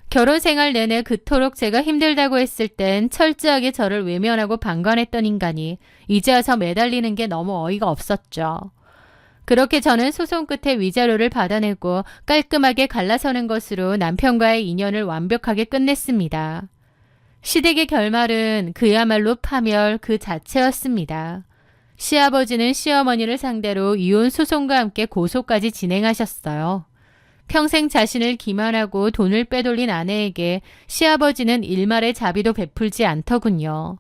A: 결혼 생활 내내 그토록 제가 힘들다고 했을 땐 철저하게 저를 외면하고 방관했던 인간이 이제 와서 매달리는 게 너무 어이가 없었죠. 그렇게 저는 소송 끝에 위자료를 받아내고 깔끔하게 갈라서는 것으로 남편과의 인연을 완벽하게 끝냈습니다. 시댁의 결말은 그야말로 파멸 그 자체였습니다. 시아버지는 시어머니를 상대로 이혼 소송과 함께 고소까지 진행하셨어요. 평생 자신을 기만하고 돈을 빼돌린 아내에게 시아버지는 일말의 자비도 베풀지 않더군요.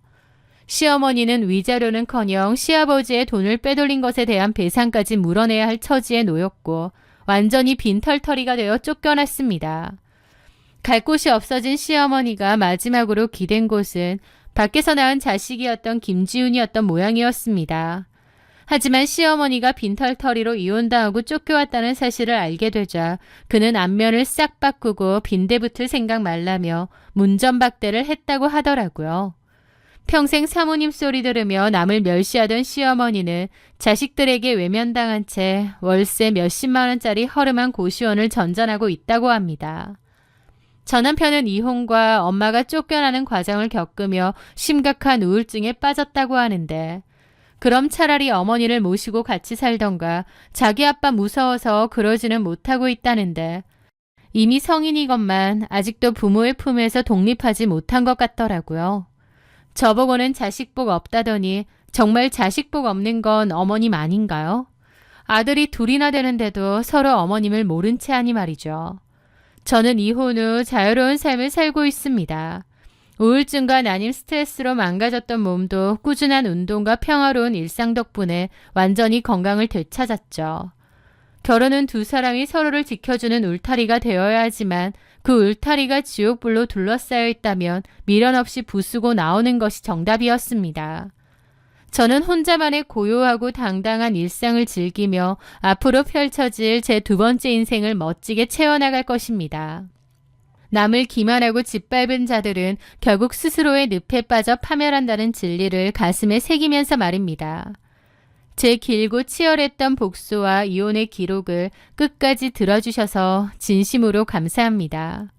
A: 시어머니는 위자료는커녕 시아버지의 돈을 빼돌린 것에 대한 배상까지 물어내야 할 처지에 놓였고 완전히 빈털터리가 되어 쫓겨났습니다. 갈 곳이 없어진 시어머니가 마지막으로 기댄 곳은 밖에서 낳은 자식이었던 김지훈이었던 모양이었습니다. 하지만 시어머니가 빈털터리로 이혼당하고 쫓겨왔다는 사실을 알게 되자 그는 안면을 싹 바꾸고 빈대붙을 생각 말라며 문전박대를 했다고 하더라고요. 평생 사모님 소리 들으며 남을 멸시하던 시어머니는 자식들에게 외면당한 채 월세 몇십만 원짜리 허름한 고시원을 전전하고 있다고 합니다. 저 남편은 이혼과 엄마가 쫓겨나는 과정을 겪으며 심각한 우울증에 빠졌다고 하는데, 그럼 차라리 어머니를 모시고 같이 살던가 자기 아빠 무서워서 그러지는 못하고 있다는데, 이미 성인이건만 아직도 부모의 품에서 독립하지 못한 것 같더라고요. 저보고는 자식복 없다더니 정말 자식복 없는 건 어머님 아닌가요? 아들이 둘이나 되는데도 서로 어머님을 모른 채 하니 말이죠. 저는 이혼 후 자유로운 삶을 살고 있습니다. 우울증과 난임 스트레스로 망가졌던 몸도 꾸준한 운동과 평화로운 일상 덕분에 완전히 건강을 되찾았죠. 결혼은 두 사람이 서로를 지켜주는 울타리가 되어야 하지만 그 울타리가 지옥불로 둘러싸여 있다면 미련 없이 부수고 나오는 것이 정답이었습니다. 저는 혼자만의 고요하고 당당한 일상을 즐기며 앞으로 펼쳐질 제 두 번째 인생을 멋지게 채워나갈 것입니다. 남을 기만하고 짓밟은 자들은 결국 스스로의 늪에 빠져 파멸한다는 진리를 가슴에 새기면서 말입니다. 제 길고 치열했던 복수와 이혼의 기록을 끝까지 들어주셔서 진심으로 감사합니다.